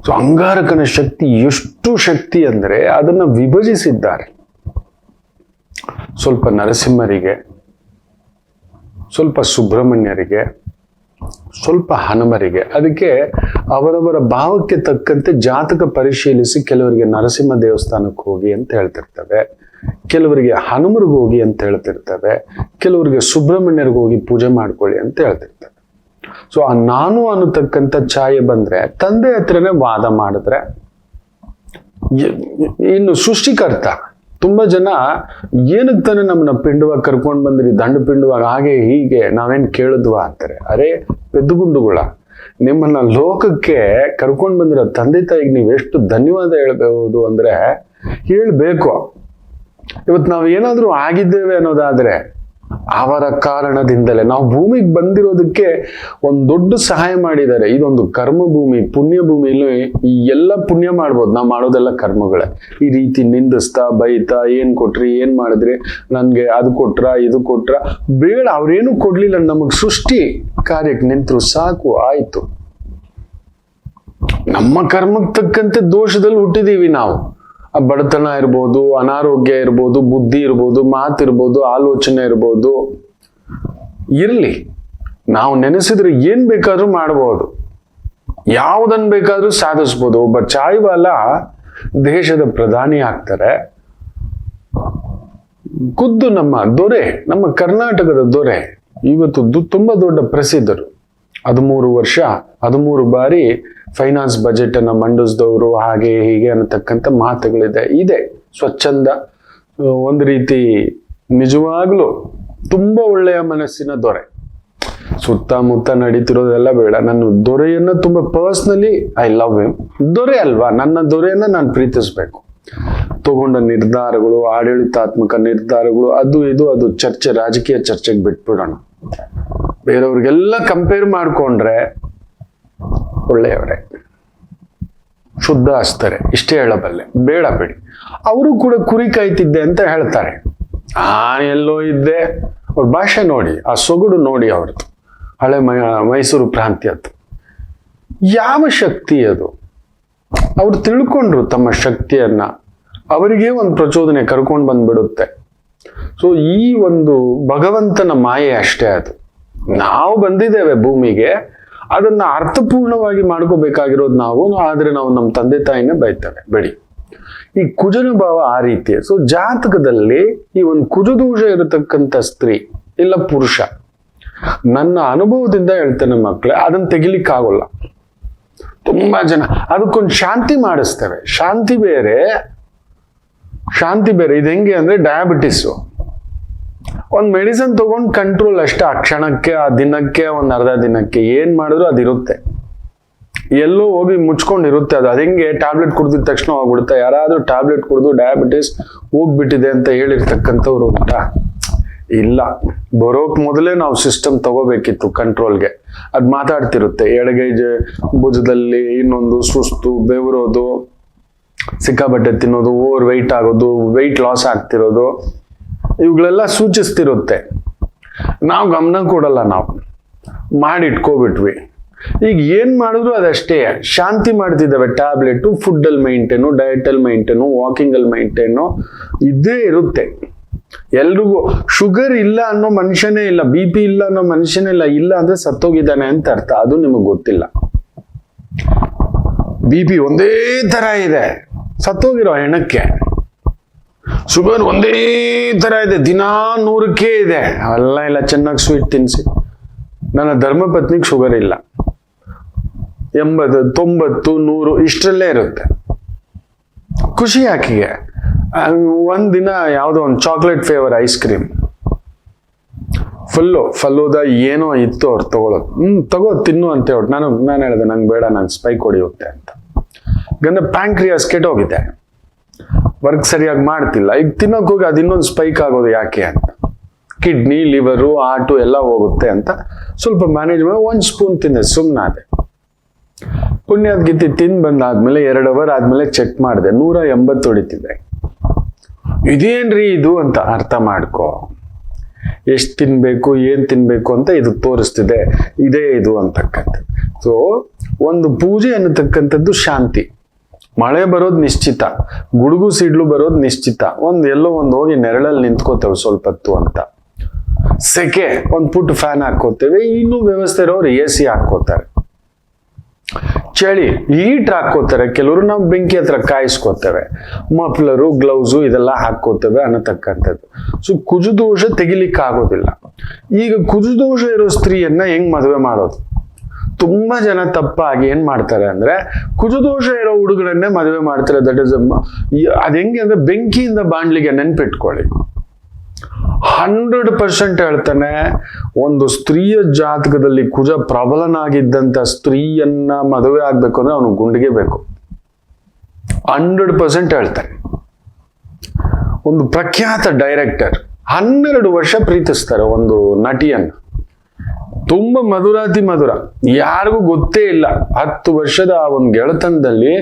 ಸೊ ಅಂಗಾರಕನ ಶಕ್ತಿ ಎಷ್ಟು ಶಕ್ತಿ ಅಂದ್ರೆ ಅದನ್ನ ವಿಭಜಿಸಿದ್ದಾರೆ. ಸ್ವಲ್ಪ ನರಸಿಂಹರಿಗೆ, ಸ್ವಲ್ಪ ಸುಬ್ರಹ್ಮಣ್ಯರಿಗೆ, ಸ್ವಲ್ಪ ಹನುಮರಿಗೆ. ಅದಕ್ಕೆ ಅವರವರ ಭಾವಕ್ಕೆ ತಕ್ಕಂತೆ ಜಾತಕ ಪರಿಶೀಲಿಸಿ ಕೆಲವರಿಗೆ ನರಸಿಂಹ ದೇವಸ್ಥಾನಕ್ಕೆ ಹೋಗಿ ಅಂತ ಹೇಳ್ತಿರ್ತವೆ, ಕೆಲವರಿಗೆ ಹನುಮರಿಗೆ ಹೋಗಿ ಅಂತ ಹೇಳ್ತಿರ್ತವೆ, ಕೆಲವರಿಗೆ ಸುಬ್ರಹ್ಮಣ್ಯರಿಗೆ ಹೋಗಿ ಪೂಜೆ ಮಾಡ್ಕೊಳ್ಳಿ ಅಂತ ಹೇಳ್ತಿರ್ತವೆ. ಸೊ ಆ ನಾನು ಅನ್ನತಕ್ಕಂಥ ಛಾಯೆ ಬಂದ್ರೆ ತಂದೆ ಹತ್ರನೇ ವಾದ ಮಾಡಿದ್ರೆ, ಇನ್ನು ಸೃಷ್ಟಿಕರ್ತ ತುಂಬಾ ಜನ ಏನಕ್ಕೆ ತಾನೆ ನಮ್ಮನ್ನ ಪಿಂಡವಾಗಿ ಕರ್ಕೊಂಡು ಬಂದ್ರಿ, ದಂಡ ಪಿಂಡವಾಗಿ ಹಾಗೆ ಹೀಗೆ ನಾವೇನ್ ಕೇಳಿದ್ವಾ ಅಂತಾರೆ. ಅರೆ ಪೆದ್ದುಗುಂಡುಗಳ, ನಿಮ್ಮನ್ನ ಲೋಕಕ್ಕೆ ಕರ್ಕೊಂಡು ಬಂದಿರೋ ತಂದೆ ತಾಯಿಗೆ ನೀವು ಎಷ್ಟು ಧನ್ಯವಾದ ಹೇಳ್ಬಹುದು ಅಂದ್ರೆ ಹೇಳ್ಬೇಕು. ಇವತ್ತು ನಾವು ಏನಾದ್ರೂ ಆಗಿದ್ದೇವೆ ಅನ್ನೋದಾದ್ರೆ ಅವರ ಕಾರಣದಿಂದಲೇ. ನಾವು ಭೂಮಿಗೆ ಬಂದಿರೋದಕ್ಕೆ ಒಂದು ದೊಡ್ಡ ಸಹಾಯ ಮಾಡಿದ್ದಾರೆ. ಇದೊಂದು ಕರ್ಮ ಭೂಮಿ, ಪುಣ್ಯ ಭೂಮಿಯಲ್ಲಿ ಈ ಎಲ್ಲ ಪುಣ್ಯ ಮಾಡ್ಬೋದು. ನಾವು ಮಾಡೋದೆಲ್ಲ ಕರ್ಮಗಳೇ. ಈ ರೀತಿ ನಿಂದಿಸ್ತಾ ಬೈತಾ ಏನ್ ಕೊಟ್ರಿ, ಏನ್ ಮಾಡಿದ್ರಿ, ನನ್ಗೆ ಅದು ಕೊಟ್ರ ಇದು ಕೊಟ್ರ, ಬೇಡ ಅವ್ರೇನು ಕೊಡ್ಲಿಲ್ಲ, ನಮಗ್ ಸೃಷ್ಟಿ ಕಾರ್ಯಕ್ಕೆ ನಿಂತರು ಸಾಕು ಆಯ್ತು. ನಮ್ಮ ಕರ್ಮಕ್ಕೆ ತಕ್ಕಂತೆ ದೋಷದಲ್ಲಿ ಹುಟ್ಟಿದೀವಿ ನಾವು. ಬಡತನ ಇರ್ಬೋದು, ಅನಾರೋಗ್ಯ ಇರ್ಬೋದು, ಬುದ್ಧಿ ಇರ್ಬೋದು, ಮಾತಿರ್ಬೋದು, ಆಲೋಚನೆ ಇರ್ಬೋದು, ಇರ್ಲಿ. ನಾವು ನೆನೆಸಿದ್ರೆ ಏನ್ ಬೇಕಾದ್ರೂ ಮಾಡ್ಬೋದು, ಯಾವುದನ್ ಬೇಕಾದ್ರೂ ಸಾಧಿಸ್ಬೋದು. ಒಬ್ಬ ಚಾಯ್ವಾಲ ದೇಶದ ಪ್ರಧಾನಿ ಆಗ್ತಾರೆ. ಖುದ್ದು ನಮ್ಮ ದೊರೆ, ನಮ್ಮ ಕರ್ನಾಟಕದ ದೊರೆ ಇವತ್ತು ತುಂಬಾ ದೊಡ್ಡ ಪ್ರಸಿದ್ಧರು. 13 ಬಾರಿ ಫೈನಾನ್ಸ್ ಬಜೆಟ್ ಅನ್ನ ಮಂಡಿಸಿದವರು, ಹಾಗೆ ಹೀಗೆ ಅನ್ನತಕ್ಕಂಥ ಮಾತುಗಳಿದೆ. ಇದೆ ಸ್ವಚ್ಛಂದ, ಒಂದು ರೀತಿ ನಿಜವಾಗ್ಲೂ ತುಂಬಾ ಒಳ್ಳೆಯ ಮನಸ್ಸಿನ ದೊರೆ. ಸುತ್ತಮುತ್ತ ನಡೀತಿರೋದೆಲ್ಲ ಬೇಡ, ನನ್ನ ದೊರೆಯನ್ನ ತುಂಬಾ ಪರ್ಸ್ನಲಿ ಐ ಲವ್ ಹಿಮ್. ದೊರೆ ಅಲ್ವಾ, ನನ್ನ ದೊರೆಯನ್ನ ನಾನು ಪ್ರೀತಿಸ್ಬೇಕು. ತಗೊಂಡ ನಿರ್ಧಾರಗಳು, ಆಡಳಿತಾತ್ಮಕ ನಿರ್ಧಾರಗಳು, ಅದು ಇದು, ಅದು ಚರ್ಚೆ, ರಾಜಕೀಯ ಚರ್ಚೆಗೆ ಬಿಟ್ಬಿಡೋಣ. ಬೇರೆಯವ್ರಿಗೆಲ್ಲ ಕಂಪೇರ್ ಮಾಡ್ಕೊಂಡ್ರೆ ಒಳ್ಳೆಯವರೇ, ಶುದ್ಧ ಹಸ್ತಾರೆ, ಇಷ್ಟೇ ಹೇಳಬಲ್ಲೆ, ಬೇಡ ಬಿಡಿ. ಅವರು ಕೂಡ ಕುರಿ ಕಾಯ್ತಿದ್ದೆ ಅಂತ ಹೇಳ್ತಾರೆ. ಎಲ್ಲೋ ಇದ್ದೆ, ಅವ್ರ ಭಾಷೆ ನೋಡಿ, ಆ ಸೊಗಡು ನೋಡಿ ಅವ್ರದ್ದು, ಹಳೆ ಮೈಸೂರು ಪ್ರಾಂತ್ಯದ್ದು. ಯಾವ ಶಕ್ತಿ ಅದು, ಅವ್ರು ತಿಳ್ಕೊಂಡ್ರು ತಮ್ಮ ಶಕ್ತಿಯನ್ನ, ಅವರಿಗೆ ಒಂದು ಪ್ರಚೋದನೆ ಕರ್ಕೊಂಡು ಬಂದ್ಬಿಡುತ್ತೆ. ಸೊ ಈ ಒಂದು ಭಗವಂತನ ಮಾಯೆ ಅಷ್ಟೇ ಅದು. ನಾವು ಬಂದಿದ್ದೇವೆ ಭೂಮಿಗೆ, ಅದನ್ನ ಅರ್ಥಪೂರ್ಣವಾಗಿ ಮಾಡ್ಕೋಬೇಕಾಗಿರೋದು ನಾವು. ಆದ್ರೆ ನಾವು ನಮ್ಮ ತಂದೆ ತಾಯಿನೇ ಬೈತೇವೆ, ಬಿಡಿ. ಈ ಕುಜನ ಭಾವ ಆ ರೀತಿ. ಸೊ ಜಾತಕದಲ್ಲಿ ಈ ಒಂದು ಕುಜದೋಷ ಇರತಕ್ಕಂಥ ಸ್ತ್ರೀ ಇಲ್ಲ ಪುರುಷ, ನನ್ನ ಅನುಭವದಿಂದ ಹೇಳ್ತೇನೆ ಮಕ್ಕಳೇ, ಅದನ್ನ ತೆಗಿಲಿಕ್ಕಾಗೋಲ್ಲ. ತುಂಬಾ ಜನ ಅದಕ್ಕೊಂದು ಶಾಂತಿ ಮಾಡಿಸ್ತೇವೆ. ಶಾಂತಿ ಬೇರೆ. ಇದು ಹೆಂಗೆ ಅಂದ್ರೆ ಡಯಾಬಿಟಿಸ್, ಒಂದು ಮೆಡಿಸಿನ್ ತಗೊಂಡು ಕಂಟ್ರೋಲ್ ಅಷ್ಟೇ, ಆ ಕ್ಷಣಕ್ಕೆ, ಆ ದಿನಕ್ಕೆ, ಒಂದು ಅರ್ಧ ದಿನಕ್ಕೆ ಏನ್ ಮಾಡಿದ್ರು ಅದಿರುತ್ತೆ, ಎಲ್ಲೋ ಹೋಗಿ ಮುಚ್ಕೊಂಡಿರುತ್ತೆ ಅದು. ಹೆಂಗೆ ಟ್ಯಾಬ್ಲೆಟ್ ಕುಡಿದಿದ ತಕ್ಷಣ ಹೋಗ್ಬಿಡುತ್ತೆ. ಯಾರಾದ್ರೂ ಟ್ಯಾಬ್ಲೆಟ್ ಕುಡಿದು ಡಯಾಬಿಟಿಸ್ ಹೋಗ್ಬಿಟ್ಟಿದೆ ಅಂತ ಹೇಳಿರ್ತಕ್ಕಂಥವ್ರು ಉಂಟಾ? ಇಲ್ಲ. ಬರೋಕ್ ಮೊದಲೇ ನಾವು ಸಿಸ್ಟಮ್ ತಗೋಬೇಕಿತ್ತು ಕಂಟ್ರೋಲ್ಗೆ. ಅದ್ ಮಾತಾಡ್ತಿರುತ್ತೆ, ಎಡಗೈ ಭುಜದಲ್ಲಿ ಇನ್ನೊಂದು ಸುಸ್ತು, ಬೆವರೋದು, ಸಿಕ್ಕಾಬಟ್ಟೆ ತಿನ್ನೋದು, ಓವರ್ ವೆಯ್ಟ್ ಆಗೋದು, ವೆಯ್ಟ್ ಲಾಸ್ ಆಗ್ತಿರೋದು, ಇವುಗಳೆಲ್ಲ ಸೂಚಿಸ್ತಿರುತ್ತೆ. ನಾವು ಗಮನ ಕೊಡಲ್ಲ, ನಾವು ಮಾಡಿಟ್ಕೋಬಿಟ್ವಿ. ಈಗ ಏನ್ ಮಾಡಿದ್ರು ಅದಷ್ಟೇ. ಶಾಂತಿ ಮಾಡ್ತಿದ್ದಾವೆ ಟ್ಯಾಬ್ಲೆಟು, ಫುಡ್ ಅಲ್ಲಿ ಮೈಂಟೈನು, ಡಯಟ್ ಅಲ್ಲಿ ಮೈಂಟೈನು, ವಾಕಿಂಗ್ ಅಲ್ಲಿ ಮೈಂಟೈನು, ಇದೇ ಇರುತ್ತೆ. ಎಲ್ರಿಗೂ ಶುಗರ್ ಇಲ್ಲ ಅನ್ನೋ ಮನುಷ್ಯನೇ ಇಲ್ಲ, BP ಇಲ್ಲ ಅನ್ನೋ ಮನುಷ್ಯನೇ ಇಲ್ಲ. ಇಲ್ಲ ಅಂದ್ರೆ ಸತ್ತೋಗಿದ್ದಾನೆ ಅಂತ ಅರ್ಥ. ಅದು ನಿಮಗೆ ಗೊತ್ತಿಲ್ಲ. BP ಒಂದೇ ತರ ಇದೆ ಸತ್ತೋಗಿರೋ ಹೆಣಕ್ಕೆ, ಶುಗರ್ ಒಂದೇ ತರ ಇದೆ, ದಿನಾ 100ಕ್ಕೆ ಇದೆ. ಅವೆಲ್ಲ ಇಲ್ಲ, ಚೆನ್ನಾಗಿ ಸ್ವೀಟ್ ತಿನ್ಸಿ. ನನ್ನ ಧರ್ಮಪತ್ನಿಗೆ ಶುಗರ್ ಇಲ್ಲ, 80, 90, 100 ಇಷ್ಟರಲ್ಲೇ ಇರುತ್ತೆ. ಖುಷಿ ಆಕೆಗೆ. ಒಂದಿನ ಯಾವುದೋ ಒಂದು ಚಾಕ್ಲೇಟ್ ಫ್ಲೇವರ್ ಐಸ್ ಕ್ರೀಮ್, ಫಲ್ಲೋದ ಏನೋ ಇತ್ತು ಅವ್ರು ತಗೊಳ್ಳೋದು. ತಗೋ ತಿನ್ನು ಅಂತ ಹೇಳಿ ನಾನು ಹೇಳಿದೆ, ನಂಗೆ ಬೇಡ, ನಂಗೆ ಸ್ಪೈಕ್ ಹೊಡಿಯುತ್ತೆ ಅಂತ. ಗಂಧ ಪ್ಯಾಂಕ್ರಿಯಾಸ್ ಕೆಟ್ಟೋಗಿದೆ, ವರ್ಕ್ ಸರಿಯಾಗಿ ಮಾಡ್ತಿಲ್ಲ. ಈಗ ತಿನ್ನೋಕೆ ಹೋಗಿ ಅದು ಇನ್ನೊಂದು ಸ್ಪೈಕ್ ಆಗೋದು ಯಾಕೆ ಅಂತ, ಕಿಡ್ನಿ, ಲಿವರು, ಹಾರ್ಟು ಎಲ್ಲ ಹೋಗುತ್ತೆ ಅಂತ ಸ್ವಲ್ಪ ಮ್ಯಾನೇಜ್ ಮಾಡಿ 1 ಸ್ಪೂನ್ ತಿಂದೆ, ಸುಮ್ಮನಾದೆ. ಪುಣ್ಯದ ಗಿತ್ತಿ ತಿಂದು ಬಂದಾದ್ಮೇಲೆ 2 ಅವರ್ ಆದ್ಮೇಲೆ ಚೆಕ್ ಮಾಡಿದೆ, 180 ಹೊಡಿತಿದೆ. ಇದೇನ್ರಿ ಇದು ಅಂತ ಅರ್ಥ ಮಾಡ್ಕೋ. ಎಷ್ಟು ತಿನ್ಬೇಕು, ಏನ್ ತಿನ್ಬೇಕು ಅಂತ ಇದು ತೋರಿಸ್ತಿದೆ, ಇದೇ ಇದು ಅಂತಕ್ಕಂಥದ್ದು. ಸೊ ಒಂದು ಪೂಜೆ ಅನ್ನತಕ್ಕಂಥದ್ದು ಶಾಂತಿ. ಮಳೆ ಬರೋದು ನಿಶ್ಚಿತ, ಗುಡುಗು ಸಿಡ್ಲು ಬರೋದು ನಿಶ್ಚಿತ. ಎಲ್ಲೋ ಹೋಗಿ ನೆರಳಲ್ಲಿ ನಿಂತ್ಕೋತೇವೆ ಸ್ವಲ್ಪ ಹೊತ್ತು ಅಂತ. ಸೆಕೆ, ಒಂದು ಪುಟ್ ಫ್ಯಾನ್ ಹಾಕೋತೇವೆ. ಇನ್ನೂ ವ್ಯವಸ್ಥೆ ಇರೋರು AC ಹಾಕೋತಾರೆ. ಚಳಿ ಹೀಟ್ ಹಾಕೋತಾರೆ ಕೆಲವರು. ನಾವು ಬೆಂಕಿ ಹತ್ರ ಕಾಯಿಸ್ಕೋತೇವೆ. ಮಫ್ಲರು, ಗ್ಲೌಸು ಇದೆಲ್ಲ ಹಾಕೋತೇವೆ ಅನ್ನತಕ್ಕಂಥದ್ದು. ಸೊ ಕುಜದೋಷ ತೆಗಿಲಿಕ್ಕೆ ಆಗೋದಿಲ್ಲ. ಈಗ ಕುಜದೋಷ ಇರೋ ಸ್ತ್ರೀಯನ್ನ ಹೆಂಗ್ ಮದುವೆ ಮಾಡೋದು? ತುಂಬಾ ಜನ ತಪ್ಪಾಗಿ ಏನ್ ಮಾಡ್ತಾರೆ ಅಂದ್ರೆ ಕುಜದೋಷ ಇರೋ ಹುಡುಗರನ್ನೇ ಮದುವೆ ಮಾಡ್ತಾರೆ. ದಟ್ ಇಸ್ ಅದ್ ಹೆಂಗೆ ಅಂದ್ರೆ ಬೆಂಕಿಯಿಂದ ಬಾಣ್ಲಿಗೆ ನೆನ್ಪಿಟ್ಕೊಳ್ಳಿ. 100% ಹೇಳ್ತಾನೆ, ಒಂದು ಸ್ತ್ರೀಯ ಜಾತಕದಲ್ಲಿ ಕುಜ ಪ್ರಬಲನಾಗಿದ್ದಂತ ಸ್ತ್ರೀಯನ್ನ ಮದುವೆ ಆಗ್ಬೇಕು ಅಂದ್ರೆ ಅವನು ಗುಂಡಿಗೆ ಬೇಕು. 100% ಹೇಳ್ತಾನೆ. ಒಂದು ಪ್ರಖ್ಯಾತ ಡೈರೆಕ್ಟರ್ 12 ವರ್ಷ ಪ್ರೀತಿಸ್ತಾರೆ ಒಂದು ನಟಿಯನ್ನ, ತುಂಬಾ ಮಧುರಾತಿ ಮಧುರ, ಯಾರಿಗೂ ಗೊತ್ತೇ ಇಲ್ಲ. 10 ವರ್ಷದ ಆ ಒಂದು ಗೆಳೆತನದಲ್ಲಿ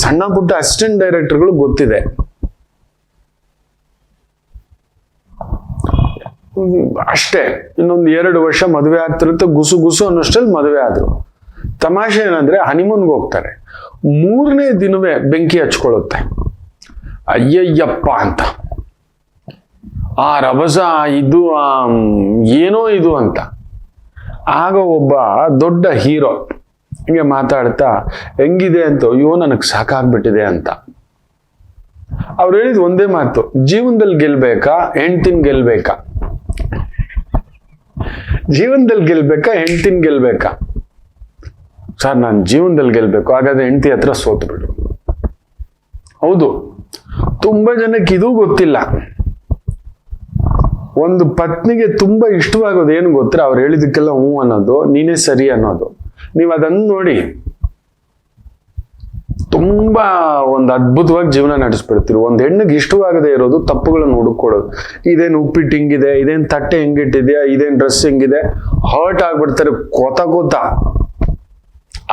ಸಣ್ಣ ಪುಟ್ಟ ಅಸಿಸ್ಟೆಂಟ್ ಡೈರೆಕ್ಟರ್ಗಳು ಗೊತ್ತಿದೆ. ಅಷ್ಟೇ, ಇನ್ನೊಂದು 2 ವರ್ಷ ಮದುವೆ ಆಗ್ತಿರುತ್ತೆ, ಗುಸು ಗುಸು ಅನ್ನೋಷ್ಟಲ್ಲಿ ಮದುವೆ ಆದ್ರು. ತಮಾಷೆ ಏನಂದ್ರೆ ಹನಿಮೂನ್ಗೆ ಹೋಗ್ತಾರೆ, 3ನೇ ದಿನವೇ ಬೆಂಕಿ ಹಚ್ಕೊಳ್ಳುತ್ತೆ. ಅಯ್ಯಯ್ಯಪ್ಪ ಅಂತ, ಆ ರಭಸ ಇದು ಏನೋ ಇದು ಅಂತ. ಆಗ ಒಬ್ಬ ದೊಡ್ಡ ಹೀರೋ ಹಿಂಗೆ ಮಾತಾಡ್ತಾ ಹೆಂಗಿದೆ ಅಂತ, ಅಯ್ಯೋ ನನಗೆ ಸಾಕಾಗ್ಬಿಟ್ಟಿದೆ ಅಂತ. ಅವ್ರು ಹೇಳಿದ್ ಒಂದೇ ಮಾತು, ಜೀವನದಲ್ಲಿ ಗೆಲ್ಬೇಕಾ ಹೆಂಡ್ತಿನ ಗೆಲ್ಬೇಕಾ? ಜೀವನದಲ್ಲಿ ಗೆಲ್ಬೇಕಾ ಹೆಂಡ್ತಿನ ಗೆಲ್ಬೇಕಾ? ಸರ್ ನಾನು ಜೀವನದಲ್ಲಿ ಗೆಲ್ಬೇಕು. ಹಾಗಾದ್ರೆ ಹೆಂಡ್ತಿ ಹತ್ರ ಸೋತು ಬಿಡು. ಹೌದು, ತುಂಬಾ ಜನಕ್ಕೆ ಇದು ಗೊತ್ತಿಲ್ಲ. ಒಂದು ಪತ್ನಿಗೆ ತುಂಬಾ ಇಷ್ಟವಾಗೋದು ಏನು ಗೊತ್ತಾ? ಅವ್ರು ಹೇಳಿದಕ್ಕೆಲ್ಲ ಹ್ಞೂ ಅನ್ನೋದು, ನೀನೇ ಸರಿ ಅನ್ನೋದು. ನೀವು ಅದನ್ನು ನೋಡಿ ತುಂಬಾ ಒಂದು ಅದ್ಭುತವಾಗಿ ಜೀವನ ನಡೆಸ್ಬಿಡ್ತೀರಿ. ಒಂದು ಹೆಣ್ಣಿಗೆ ಇಷ್ಟವಾಗದೇ ಇರೋದು ತಪ್ಪುಗಳನ್ನು ಹುಡುಕೊಡೋದು. ಇದೇನು ಉಪ್ಪಿಟ್ಟು ಹಿಂಗಿದೆ, ಇದೇನು ತಟ್ಟೆ ಹೆಂಗಿಟ್ಟಿದ್ಯಾ, ಇದೇನು ಡ್ರೆಸ್ ಹಿಂಗಿದೆ, ಹರ್ಟ್ ಆಗ್ಬಿಡ್ತಾರೆ ಕೋತ.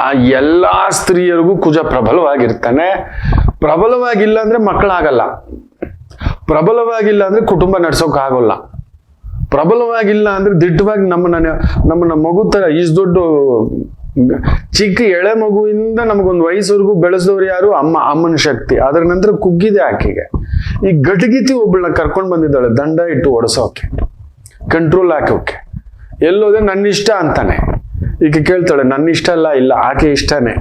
ಆ ಎಲ್ಲಾ ಸ್ತ್ರೀಯರಿಗೂ ಕುಜ ಪ್ರಬಲವಾಗಿರ್ತಾನೆ. ಪ್ರಬಲವಾಗಿಲ್ಲ ಅಂದ್ರೆ ಮಕ್ಕಳಾಗಲ್ಲ, ಪ್ರಬಲವಾಗಿಲ್ಲ ಅಂದ್ರೆ ಕುಟುಂಬ ನಡ್ಸೋಕ್ ಆಗೋಲ್ಲ, ಪ್ರಬಲವಾಗಿಲ್ಲ ಅಂದ್ರೆ ದಿಟ್ಟವಾಗಿ ನಮ್ಮನ್ನ ಮಗು ತರ ಇಷ್ಟು ದೊಡ್ಡ ಚಿಕ್ಕ ಎಳೆ ಮಗುವಿಂದ ನಮಗೊಂದು ವಯಸ್ಸವರೆಗೂ ಬೆಳೆಸಿದವ್ರು ಯಾರು? ಅಮ್ಮನ ಶಕ್ತಿ. ಅದರ ನಂತರ ಕುಗ್ಗಿದೆ ಆಕೆಗೆ. ಈ ಗಟಗಿತಿ ಒಬ್ಬಳನ್ನ ಕರ್ಕೊಂಡು ಬಂದಿದ್ದಾಳೆ ದಂಡ ಇಟ್ಟು ಒಡಿಸೋಕೆ, ಕಂಟ್ರೋಲ್ ಹಾಕೋಕೆ. ಎಲ್ಲೋದೆ ನನ್ನ ಇಷ್ಟ ಅಂತಾನೆ. ಈಗ ಕೇಳ್ತಾಳೆ ನನ್ನ ಇಷ್ಟ ಅಲ್ಲ, ಇಲ್ಲ ಆಕೆ ಇಷ್ಟನೇ.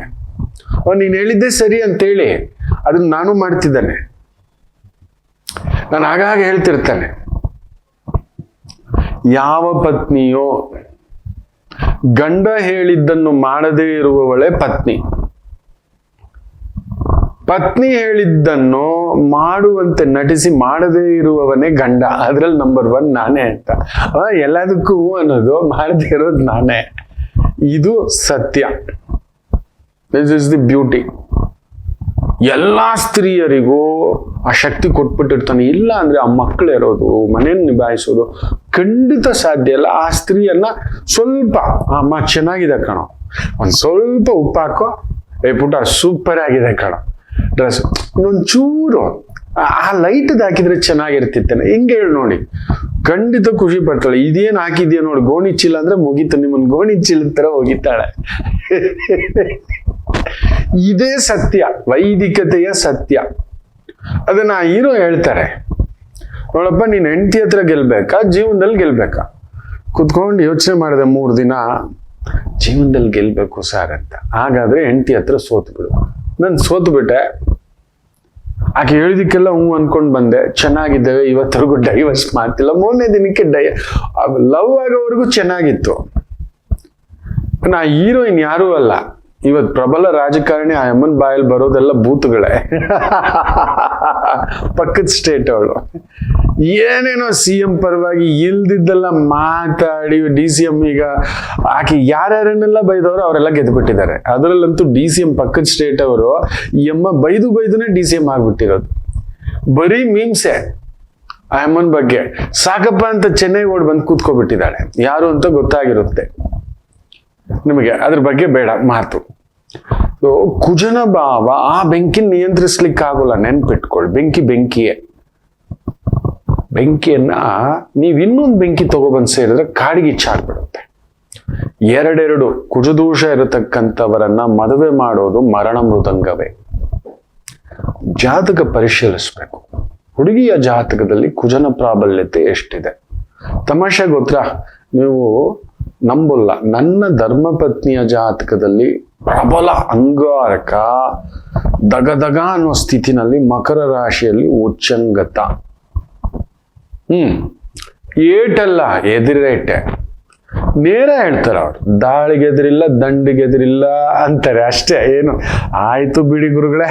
ನೀನ್ ಹೇಳಿದ್ದೆ ಸರಿ ಅಂತೇಳಿ ಅದನ್ನ ನಾನು ಮಾಡ್ತಿದ್ದಾನೆ. ನಾನು ಆಗಾಗ ಹೇಳ್ತಿರ್ತಾನೆ, ಯಾವ ಪತ್ನಿಯೋ ಗಂಡ ಹೇಳಿದ್ದನ್ನು ಮಾಡದೇ ಇರುವವಳೆ ಪತ್ನಿ, ಪತ್ನಿ ಹೇಳಿದ್ದನ್ನು ಮಾಡುವಂತೆ ನಟಿಸಿ ಮಾಡದೇ ಇರುವವನೇ ಗಂಡ. ಅದ್ರಲ್ಲಿ ನಂಬರ್ 1 ನಾನೇ ಅಂತ. ಎಲ್ಲದಕ್ಕೂ ಅನ್ನೋದು ಮಾಡದೇ ಇರೋದು ನಾನೇ. ಇದು ಸತ್ಯ. This is the beauty. ಎಲ್ಲಾ ಸ್ತ್ರೀಯರಿಗೂ ಆ ಶಕ್ತಿ ಕೊಟ್ಬಿಟ್ಟಿರ್ತಾನೆ. ಇಲ್ಲ ಅಂದ್ರೆ ಆ ಮಕ್ಕಳು ಇರೋದು, ಮನೆಯನ್ನು ನಿಭಾಯಿಸೋದು ಖಂಡಿತ ಸಾಧ್ಯ ಇಲ್ಲ. ಆ ಸ್ತ್ರೀಯನ್ನ ಸ್ವಲ್ಪ ಅಮ್ಮ ಚೆನ್ನಾಗಿದೆ ಕಣೋ, ಒಂದ್ ಸ್ವಲ್ಪ ಉಪ್ಪು ಹಾಕೋ, ಪುಟ ಸೂಪರ್ ಆಗಿದೆ ಕಣೋ ಡ್ರೆಸ್, ಇನ್ನೊಂದ್ ಚೂರು ಆ ಲೈಟ್ ಹಾಕಿದ್ರೆ ಚೆನ್ನಾಗಿರ್ತಿತ್ತೇನೆ, ಹಿಂಗೆ ಹೇಳಿ ನೋಡಿ, ಖಂಡಿತ ಖುಷಿ ಪಡ್ತಾಳೆ. ಇದೇನ್ ಹಾಕಿದ್ಯಾ ನೋಡಿ, ಗೋಣಿ ಚೀಲ ಅಂದ್ರೆ ಮುಗೀತು, ನಿಮ್ಮನ್ ಗೋಣಿ ಚೀಲದ ತರ ಹೋಗಿತ್ತಾಳೆ. ಇದೇ ಸತ್ಯ, ವೈದಿಕತೆಯ ಸತ್ಯ. ಅದನ್ನ ಹೀರೋ ಹೇಳ್ತಾರೆ, ನೋಡಪ್ಪ ನೀನ್ ಹೆಂಡತಿ ಹತ್ರ ಗೆಲ್ಬೇಕಾ ಜೀವನದಲ್ಲಿ ಗೆಲ್ಬೇಕಾ? ಕುತ್ಕೊಂಡು ಯೋಚನೆ ಮಾಡಿದೆ 3 ದಿನ, ಜೀವನದಲ್ಲಿ ಗೆಲ್ಬೇಕು ಸರ್ ಅಂತ. ಹಾಗಾದ್ರೆ ಹೆಂಡತಿ ಹತ್ರ ಸೋತು ಬಿಡು. ನಾನು ಸೋತು ಬಿಟ್ಟೆ. ಆಕೆ ಹೇಳಿದಕ್ಕೆಲ್ಲ ಹ್ಞೂ ಅನ್ಕೊಂಡ್ ಬಂದೆ, ಚೆನ್ನಾಗಿದ್ದೇವೆ, ಇವತ್ತರೆಗೂ ಡೈವರ್ಸ್ ಮಾಡ್ತಿಲ್ಲ. 3ನೇ ದಿನಕ್ಕೆ ಲವ್ ಆಗೋವರೆಗೂ ಚೆನ್ನಾಗಿತ್ತು. ನಾ ಹೀರೋಯಿನ್ ಯಾರೂ ಅಲ್ಲ. ಇವತ್ ಪ್ರಬಲ ರಾಜಕಾರಣಿ ಆ ಅಮ್ಮನ್ ಬಾಯಲ್ಲಿ ಬರೋದೆಲ್ಲ ಬೂತುಗಳೇ. ಪಕ್ಕದ ಸ್ಟೇಟ್ ಅವಳು ಏನೇನೋ CM ಪರವಾಗಿ ಇಲ್ದಿದ್ದೆಲ್ಲ ಮಾತಾಡಿ DCM ಈಗ ಆಕೆ ಯಾರ್ಯಾರನ್ನೆಲ್ಲ ಬೈದವರು ಅವರೆಲ್ಲ ಗೆದ್ದುಬಿಟ್ಟಿದ್ದಾರೆ. ಅದರಲ್ಲಂತೂ DCM ಪಕ್ಕದ ಸ್ಟೇಟ್ ಅವರು ಈ ಅಮ್ಮ ಬೈದುನೇ DCM ಆಗ್ಬಿಟ್ಟಿರೋದು. ಬರೀ ಮೀಮ್ಸೆ ಆ ಅಮ್ಮನ ಬಗ್ಗೆ. ಸಾಕಪ್ಪ ಅಂತ ಚೆನ್ನೈ ಓಡ್ ಬಂದು ಕೂತ್ಕೊಬಿಟ್ಟಿದ್ದಾಳೆ. ಯಾರು ಅಂತ ಗೊತ್ತಾಗಿರುತ್ತೆ ನಿಮಗೆ, ಅದ್ರ ಬಗ್ಗೆ ಬೇಡ ಮಾತು. ಕುಜನ ಭಾವ ಆ ಬೆಂಕಿ ನಿಯಂತ್ರಿಸ್ಲಿಕ್ಕೆ ಆಗೋಲ್ಲ, ನೆನ್ಪಿಟ್ಕೊಳ್ಳಿ. ಬೆಂಕಿಯೇ. ಬೆಂಕಿಯನ್ನ ನೀವ್ ಇನ್ನೊಂದು ಬೆಂಕಿ ತಗೊಬಂದ್ ಸೇರಿದ್ರೆ ಕಾಡಿಗೆ ಇಚ್ಛಾಗ್ಬಿಡುತ್ತೆ. 2 ಕುಜದೋಷ ಇರತಕ್ಕಂಥವರನ್ನ ಮದುವೆ ಮಾಡೋದು ಮರಣ ಮೃದಂಗವೇ. ಜಾತಕ ಪರಿಶೀಲಿಸ್ಬೇಕು. ಹುಡುಗಿಯ ಜಾತಕದಲ್ಲಿ ಕುಜನ ಪ್ರಾಬಲ್ಯತೆ ಎಷ್ಟಿದೆ. ತಮಾಷೆ ಗೊತ್ತಾ, ನೀವು ನಂಬಲ್ಲ, ನನ್ನ ಧರ್ಮಪತ್ನಿಯ ಜಾತಕದಲ್ಲಿ ಪ್ರಬಲ ಅಂಗಾರಕ ದಗದಗ ಅನ್ನೋ ಸ್ಥಿತಿನಲ್ಲಿ ಮಕರ ರಾಶಿಯಲ್ಲಿ ಉಚ್ಚಂಗತ. ಏಟಲ್ಲ ಎದಿರೇಟೆ. ನೇರ ಹೇಳ್ತಾರೆ ಅವ್ರು, ದಾಳಿಗೆದ್ರಿಲ್ಲ ದಂಡಿಗೆದ್ರಿಲ್ಲ ಅಂತಾರೆ ಅಷ್ಟೇ. ಏನು ಆಯ್ತು ಬಿಡಿ ಗುರುಗಳೇ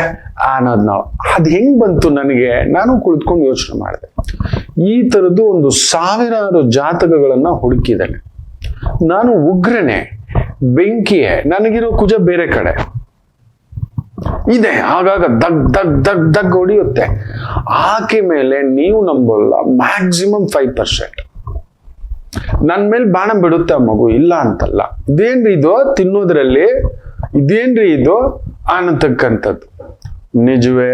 ಅನ್ನೋದು ನಾವು. ಅದು ಹೆಂಗ್ ಬಂತು ನನಗೆ? ನಾನು ಕುಳಿತುಕೊಂಡು ಯೋಚನೆ ಮಾಡಿದೆ. ಈ ಥರದ್ದು ಒಂದು 1000 ಜಾತಕಗಳನ್ನ ಹುಡುಕಿದ್ದೇನೆ. ನಾನು ಉಗ್ರನೇ, ಬೆಂಕಿಯೇ, ನನಗಿರೋ ಕುಜ ಬೇರೆ ಕಡೆ ಇದೆ. ಆಗಾಗ ದಗ್ ದಗ್ ದಗ್ ದಗ್ ಹೊಡಿಯುತ್ತೆ. ಆಕೆ ಮೇಲೆ ನೀವು ನಂಬಲ್ಲ, ಮ್ಯಾಕ್ಸಿಮಮ್ 5%. ನನ್ನ ಮೇಲೆ ಬಾಣ ಬಿಡುತ್ತೆ ಆ ಮಗು, ಇಲ್ಲ ಅಂತಲ್ಲ. ಇದೇನ್ರಿ ಇದು ತಿನ್ನೋದ್ರಲ್ಲಿ, ಇದೇನ್ರಿ ಇದು ಅನ್ನತಕ್ಕಂಥದ್ದು ನಿಜವೇ.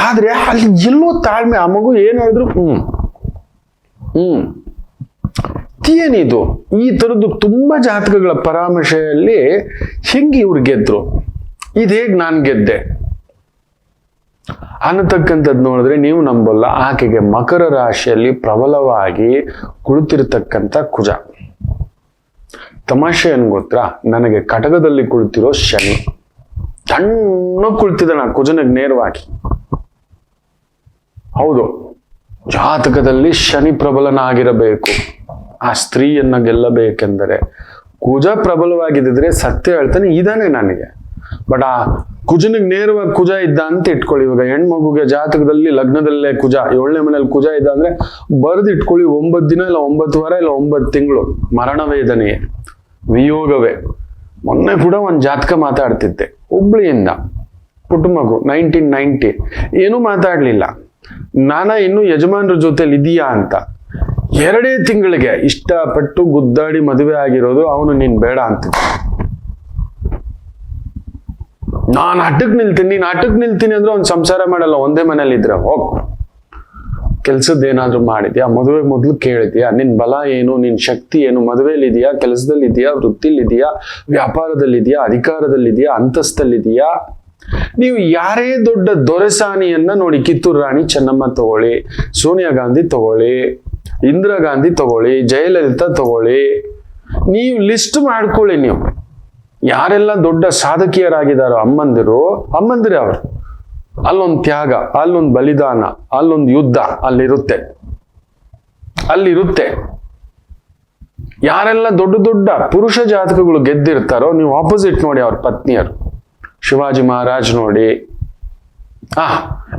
ಆದ್ರೆ ಅಲ್ಲಿ ಎಲ್ಲೋ ತಾಳ್ಮೆ. ಆ ಮಗು ಏನ್ ಹೇಳಿದ್ರು ಏನಿದು? ಈ ತರದ್ದು ತುಂಬಾ ಜಾತಕಗಳ ಪರಾಮರ್ಶೆಯಲ್ಲಿ ಹೆಂಗೆ ಇವ್ರು ಗೆದ್ರು, ಇದು ಹೇಗ್ ನಾನ್ ಗೆದ್ದೆ ಅನ್ನತಕ್ಕಂಥದ್ದು ನೋಡಿದ್ರೆ ನೀವು ನಂಬಲ್ಲ. ಆಕೆಗೆ ಮಕರ ರಾಶಿಯಲ್ಲಿ ಪ್ರಬಲವಾಗಿ ಕುಳಿತಿರ್ತಕ್ಕಂಥ ಕುಜ. ತಮಾಷೆ ಏನ್ ಗೊತ್ತಾ? ನನಗೆ ಕಟಕದಲ್ಲಿ ಕುಳಿತಿರೋ ಶನಿ ತಣ್ಣ ಕುಳಿತಿದ್ದಾನ ಕುಜನಿಗೆ ನೇರವಾಗಿ. ಹೌದು, ಜಾತಕದಲ್ಲಿ ಶನಿ ಪ್ರಬಲನಾಗಿರಬೇಕು. ಆ ಸ್ತ್ರೀಯನ್ನ ಗೆಲ್ಲಬೇಕೆಂದರೆ ಕುಜ ಪ್ರಬಲವಾಗಿದ್ದರೆ ಸತ್ಯ ಹೇಳ್ತಾನೆ ಇದಾನೆ ನನಗೆ. ಬಟ್ ಆ ಕುಜನಿಗೆ ನೇರವಾಗಿ ಕುಜ ಇದ್ದ ಅಂತ ಇಟ್ಕೊಳ್ಳಿ. ಇವಾಗ ಹೆಣ್ಮಗುಗೆ ಜಾತಕದಲ್ಲಿ ಲಗ್ನದಲ್ಲೇ ಕುಜ, 7ನೇ ಮನೇಲಿ ಕುಜ ಇದ್ದ ಅಂದ್ರೆ ಬರೆದು ಇಟ್ಕೊಳ್ಳಿ, 9 ದಿನ ಇಲ್ಲ 9 ವಾರ ಇಲ್ಲ 9 ತಿಂಗಳು ಮರಣ ವೇದನೆಯೇ, ವಿಯೋಗವೇ. ಮೊನ್ನೆ ಕೂಡ ಒಂದು ಜಾತಕ ಮಾತಾಡ್ತಿದ್ದೆ ಹುಬ್ಳಿಯಿಂದ, ಪುಟ್ಟ ಮಗು, 1990, ಏನೂ ಮಾತಾಡ್ಲಿಲ್ಲ. ನಾನ ಇನ್ನು ಯಜಮಾನ್ರ ಜೊತೆಲಿ ಇದೀಯಾ ಅಂತ. 2 ತಿಂಗಳಿಗೆ ಇಷ್ಟಪಟ್ಟು ಗುದ್ದಾಡಿ ಮದುವೆ ಆಗಿರೋದು. ಅವನು ನೀನ್ ಬೇಡ ಅಂತ. ನಾನು ಅಟ್ಟಕ್ ನಿಲ್ತೀನಿ, ನೀನ್ ಅಟ್ಟಕ್ ನಿಲ್ತೀನಿ ಅಂದ್ರೆ ಅವ್ನು ಸಂಸಾರ ಮಾಡಲ್ಲ. ಒಂದೇ ಮನೇಲಿ ಇದ್ರೆ ಹೋಗ್, ಕೆಲ್ಸದ ಏನಾದ್ರು ಮಾಡಿದ್ಯಾ, ಮದುವೆ ಮೊದ್ಲು ಕೇಳಿದ್ಯಾ, ನಿನ್ ಬಲ ಏನು, ನಿನ್ ಶಕ್ತಿ ಏನು, ಮದುವೆಯಲ್ಲಿ ಇದೆಯಾ, ಕೆಲಸದಲ್ಲಿ ಇದೆಯಾ, ವೃತ್ತಿಲಿ ಇದೆಯಾ, ವ್ಯಾಪಾರದಲ್ಲಿದೆಯಾ, ಅಧಿಕಾರದಲ್ಲಿದೆಯಾ, ಅಂತಸ್ತಲ್ಲಿದೆಯಾ. ನೀವು ಯಾರೇ ದೊಡ್ಡ ದೊರೆಸಾನಿಯನ್ನ ನೋಡಿ, ಕಿತ್ತೂರು ರಾಣಿ ಚೆನ್ನಮ್ಮ ತಗೊಳ್ಳಿ, ಸೋನಿಯಾ ಗಾಂಧಿ ತಗೊಳ್ಳಿ, ಇಂದಿರಾ ಗಾಂಧಿ ತಗೊಳ್ಳಿ, ಜಯಲಲಿತಾ ತಗೊಳ್ಳಿ, ನೀವು ಲಿಸ್ಟ್ ಮಾಡ್ಕೊಳ್ಳಿ. ನೀವು ಯಾರೆಲ್ಲ ದೊಡ್ಡ ಸಾಧಕಿಯರಾಗಿದ್ದಾರೋ ಅಮ್ಮಂದಿರೇ ಅವರು. ಅಲ್ಲೊಂದು ತ್ಯಾಗ, ಅಲ್ಲೊಂದು ಬಲಿದಾನ, ಅಲ್ಲೊಂದು ಯುದ್ಧ ಅಲ್ಲಿರುತ್ತೆ. ಯಾರೆಲ್ಲ ದೊಡ್ಡ ದೊಡ್ಡ ಪುರುಷ ಜಾತಕಗಳು ಗೆದ್ದಿರ್ತಾರೋ ನೀವು ಆಪೋಸಿಟ್ ನೋಡಿ ಅವ್ರ ಪತ್ನಿಯರು. ಶಿವಾಜಿ ಮಹಾರಾಜ್ ನೋಡಿ.